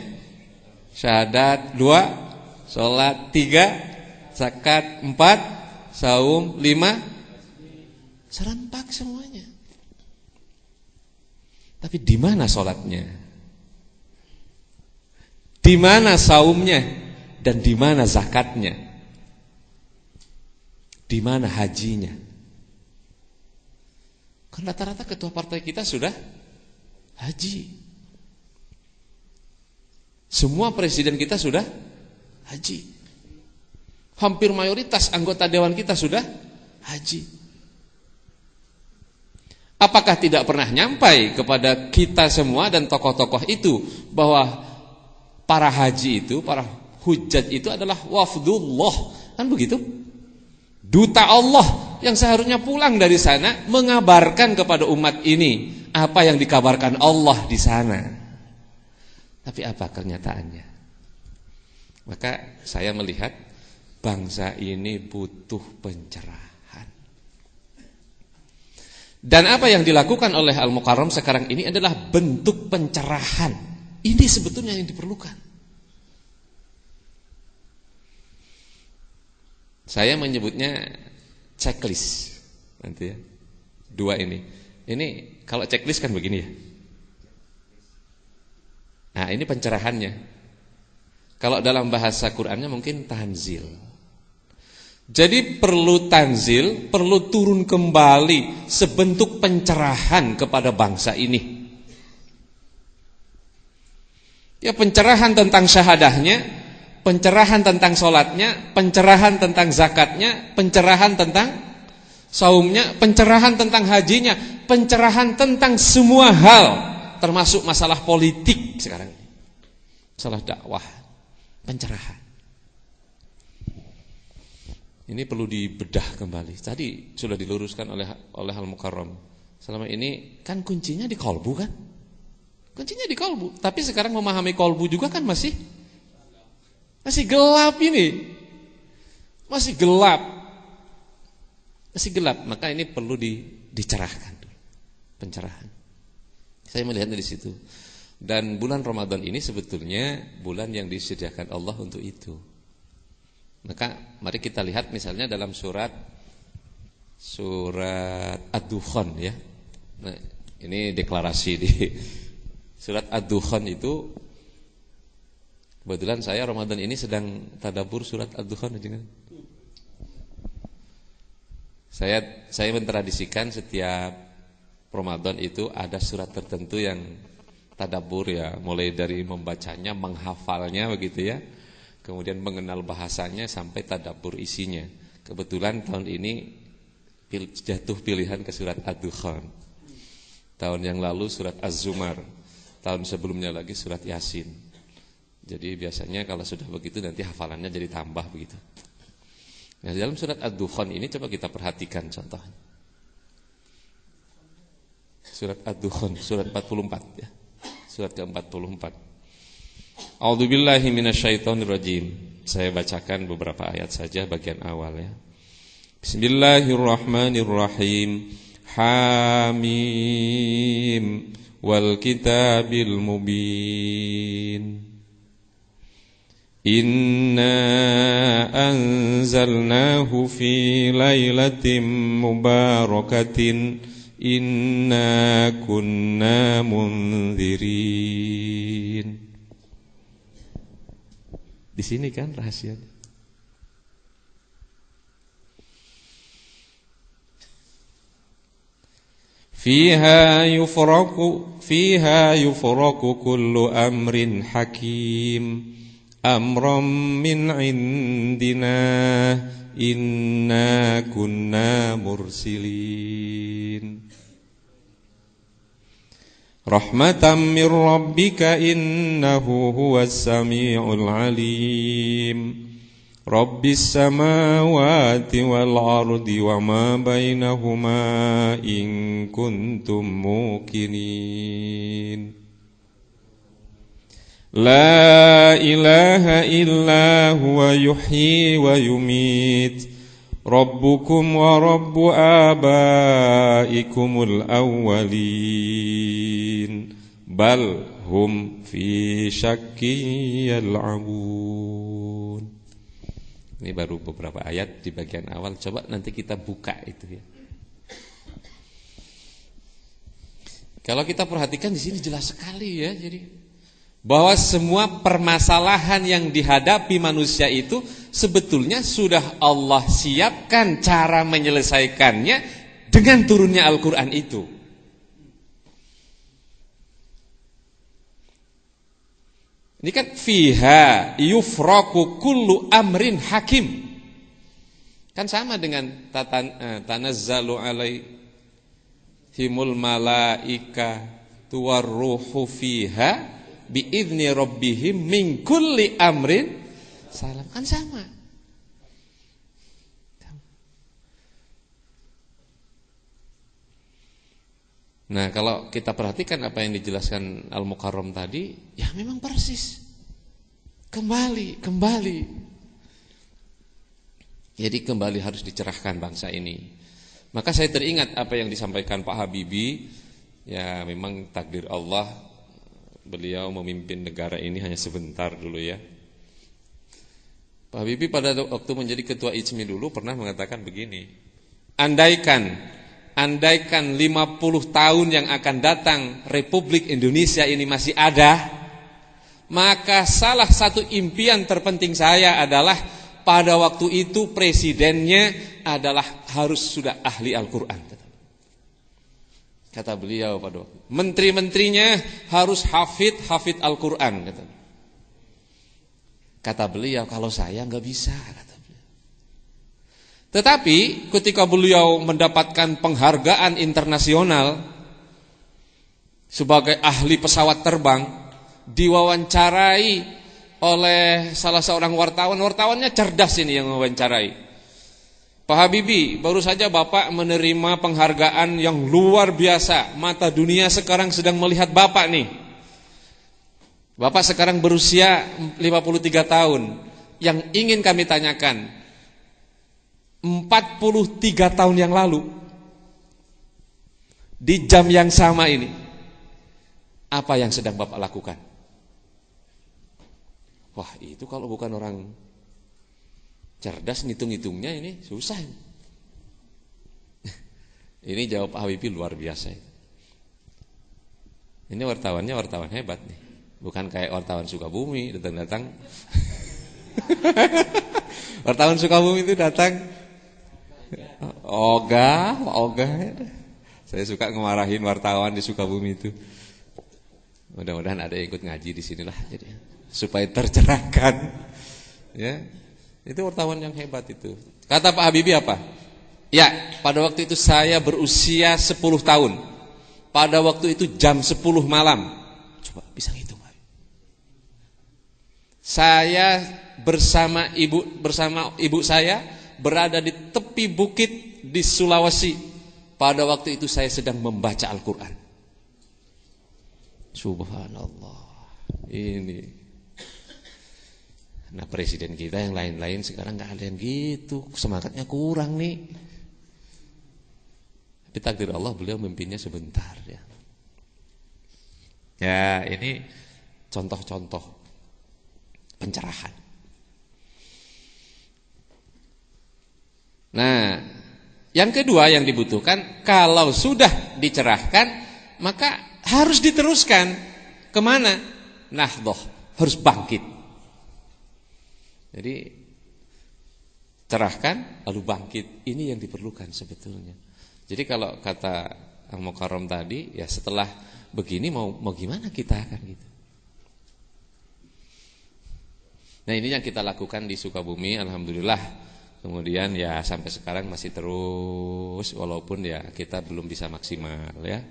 syahadat, 2 salat, 3 zakat, 4 saum, 5 serempak semuanya. Tapi di mana salatnya? Di mana saumnya? Dan di mana zakatnya? Di mana hajinya? Kan rata-rata ketua partai kita sudah haji. Semua presiden kita sudah haji. Hampir mayoritas anggota dewan kita sudah haji. Apakah tidak pernah nyampai kepada kita semua dan tokoh-tokoh itu bahwa para haji itu, para hujjaj itu adalah wafdullah, kan begitu? Duta Allah yang seharusnya pulang dari sana mengabarkan kepada umat ini apa yang dikabarkan Allah di sana. Tapi apa kenyataannya? Maka saya melihat bangsa ini butuh pencerahan. Dan apa yang dilakukan oleh Al-Mukarram sekarang ini adalah bentuk pencerahan. Ini sebetulnya yang diperlukan. Saya menyebutnya checklist. Nanti ya. Dua ini. Ini kalau checklist kan begini ya. Nah, ini pencerahannya. Kalau dalam bahasa Qur'annya mungkin tanzil. Jadi perlu tanzil, perlu turun kembali sebentuk pencerahan kepada bangsa ini. Ya, pencerahan tentang syahadahnya, pencerahan tentang sholatnya, pencerahan tentang zakatnya, pencerahan tentang saumnya, pencerahan tentang hajinya, pencerahan tentang semua hal, termasuk masalah politik sekarang ini, masalah dakwah, pencerahan. Ini perlu dibedah kembali. Tadi sudah diluruskan oleh Al-Mukarram. Selama ini kan kuncinya di kolbu kan? Kuncinya di kolbu. Tapi sekarang memahami kolbu juga kan masih gelap ini. Masih gelap. Masih gelap. Maka ini perlu dicerahkan. Pencerahan. Saya melihatnya di situ. Dan bulan Ramadan ini sebetulnya bulan yang disediakan Allah untuk itu. Maka mari kita lihat misalnya dalam surat Ad-Dukhan ya. Nah, ini deklarasi di surat Ad-Dukhan itu. Kebetulan saya Ramadan ini sedang tadabbur surat Ad-Dukhan. Saya mentradisikan setiap Ramadan itu ada surat tertentu yang tadabbur ya, mulai dari membacanya, menghafalnya begitu ya. Kemudian mengenal bahasanya sampai tadabbur isinya. Kebetulan tahun ini jatuh pilihan ke surat Ad-Dukhan. Tahun yang lalu surat Az-Zumar. Tahun sebelumnya lagi surat Yasin. Jadi biasanya kalau sudah begitu nanti hafalannya jadi tambah begitu. Nah, dalam surat Ad-Dukhan ini coba kita perhatikan contohnya. Surat Ad-Dukhan, surat 44 ya. Surat ke-44. A'udzubillahi minasyaitonirrajim. Saya bacakan beberapa ayat saja bagian awal ya. Bismillahirrahmanirrahim. Hamim wal kitabil mubin. Inna anzalnahu fi lailatin mubarakatin. Inna kunna munzirin. Di sini kan rahasianya. Fiha yufraku kullu amrin hakim. Amran min indina. Inna kunna mursilin. Rahmatan min rabbika innahu huwas sami'ul alim. Rabbis samawati wal ardi wa ma bainahuma in kuntum muqinin. La ilaha illa huwa yuhyi wa yumit. Rabbukum wa rabbu abaikumul awwalin. Bal hum fi syakki yal'abun. Ini baru beberapa ayat di bagian awal. Coba nanti kita buka itu ya. Kalau kita perhatikan di sini jelas sekali ya. Jadi bahwa semua permasalahan yang dihadapi manusia itu sebetulnya sudah Allah siapkan cara menyelesaikannya dengan turunnya Al-Quran itu. Ini kan fiha yufraku kullu amrin hakim. Kan sama dengan tanazzalu alaihimul malaika tuwarruhu fiha bi'idzni rabbihim min kulli amrin salam. Kan sama. Nah, kalau kita perhatikan apa yang dijelaskan Al-Mukarram tadi, ya memang persis. Kembali. Jadi kembali harus dicerahkan bangsa ini. Maka saya teringat apa yang disampaikan Pak Habibie. Ya memang takdir Allah, beliau memimpin negara ini hanya sebentar dulu ya. Pak Habibie pada waktu menjadi ketua ICMI dulu pernah mengatakan begini, Andaikan 50 tahun yang akan datang Republik Indonesia ini masih ada, maka salah satu impian terpenting saya adalah pada waktu itu presidennya adalah harus sudah ahli Al-Quran. Kata beliau pada waktu itu, menteri-menterinya harus hafid Al-Quran. Kata beliau, kalau saya nggak bisa. Kata beliau. Tetapi ketika beliau mendapatkan penghargaan internasional sebagai ahli pesawat terbang, diwawancarai oleh salah seorang wartawannya cerdas ini yang mewawancarai. Pak Habibie, baru saja Bapak menerima penghargaan yang luar biasa. Mata dunia sekarang sedang melihat Bapak nih. Bapak sekarang berusia 53 tahun. Yang ingin kami tanyakan, 43 tahun yang lalu, di jam yang sama ini, apa yang sedang Bapak lakukan? Wah, itu kalau bukan orang cerdas ngitung-ngitungnya ini susah. Ini jawab Pak Habibie luar biasa. Ini wartawannya wartawan hebat nih. Bukan kayak wartawan Sukabumi datang-datang. Wartawan Sukabumi itu datang ogah. Saya suka ngemarahin wartawan di Sukabumi itu. Mudah-mudahan ada yang ikut ngaji di sinilah jadi supaya tercerahkan. Ya. Itu wartawan yang hebat itu. Kata Pak Habibie apa? Ya, pada waktu itu saya berusia 10 tahun. Pada waktu itu jam 10 malam. Coba bisa ngitung. Saya bersama ibu saya berada di tepi bukit di Sulawesi. Pada waktu itu saya sedang membaca Al-Quran. Subhanallah. Ini. Nah, presiden kita yang lain-lain sekarang gak ada yang gitu, semangatnya kurang nih. Tapi takdir Allah beliau memimpinnya sebentar ya. Ya, ini contoh-contoh pencerahan. Nah, yang kedua yang dibutuhkan, kalau sudah dicerahkan, maka harus diteruskan. Kemana? Nahdoh, harus bangkit. Jadi cerahkan lalu bangkit. Ini yang diperlukan sebetulnya. Jadi kalau kata Al-Mukarram tadi, ya setelah begini mau gimana kita akan gitu. Nah, ini yang kita lakukan di Sukabumi, alhamdulillah. Kemudian ya sampai sekarang masih terus, walaupun ya kita belum bisa maksimal ya.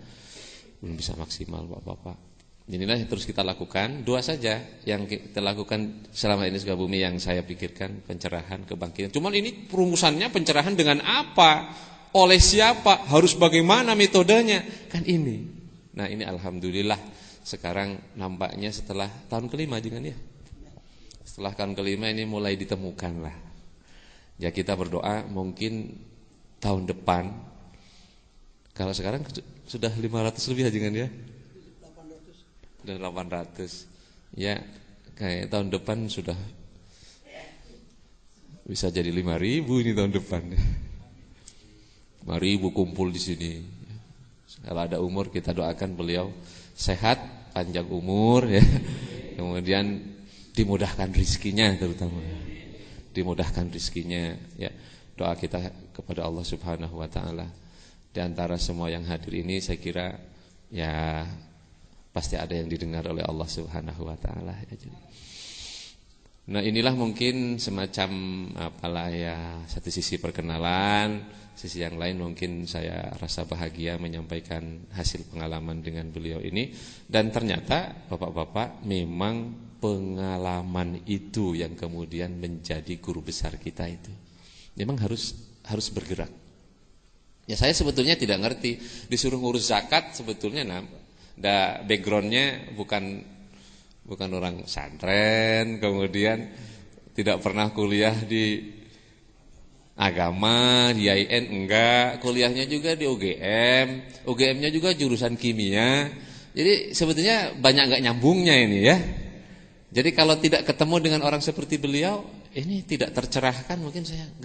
Belum bisa maksimal Bapak-bapak. Inilah yang terus kita lakukan. Dua saja yang kita lakukan selama ini Sukabumi yang saya pikirkan, pencerahan, kebangkitan. Cuman ini perumusannya pencerahan dengan apa? Oleh siapa? Harus bagaimana metodenya? Kan ini. Nah, ini alhamdulillah sekarang nampaknya setelah tahun kelima jangan ya. Setelah tahun kelima ini mulai ditemukan lah. Ya kita berdoa mungkin tahun depan. Kalau sekarang sudah 500 lebih jangan ya. Sudah 800. Ya, kayak tahun depan sudah bisa jadi 5.000 ini tahun depan. 5.000 kumpul di sini. Kalau ada umur kita doakan beliau sehat, panjang umur ya. Kemudian dimudahkan rizkinya terutama. Dimudahkan rizkinya ya. Doa kita kepada Allah Subhanahu wa taala. Di antara semua yang hadir ini saya kira ya pasti ada yang didengar oleh Allah Subhanahu wa taala ya. Nah, inilah mungkin semacam apalah ya, satu sisi perkenalan, sisi yang lain mungkin saya rasa bahagia menyampaikan hasil pengalaman dengan beliau ini. Dan ternyata Bapak-bapak memang pengalaman itu yang kemudian menjadi guru besar kita itu. Memang harus bergerak. Ya saya sebetulnya tidak ngerti, disuruh ngurus zakat sebetulnya backgroundnya bukan orang pesantren, kemudian tidak pernah kuliah di agama, di IAIN enggak, kuliahnya juga di UGM-nya juga jurusan kimia. Jadi sebetulnya banyak enggak nyambungnya ini ya. Jadi kalau tidak ketemu dengan orang seperti beliau, ini tidak tercerahkan, mungkin saya enggak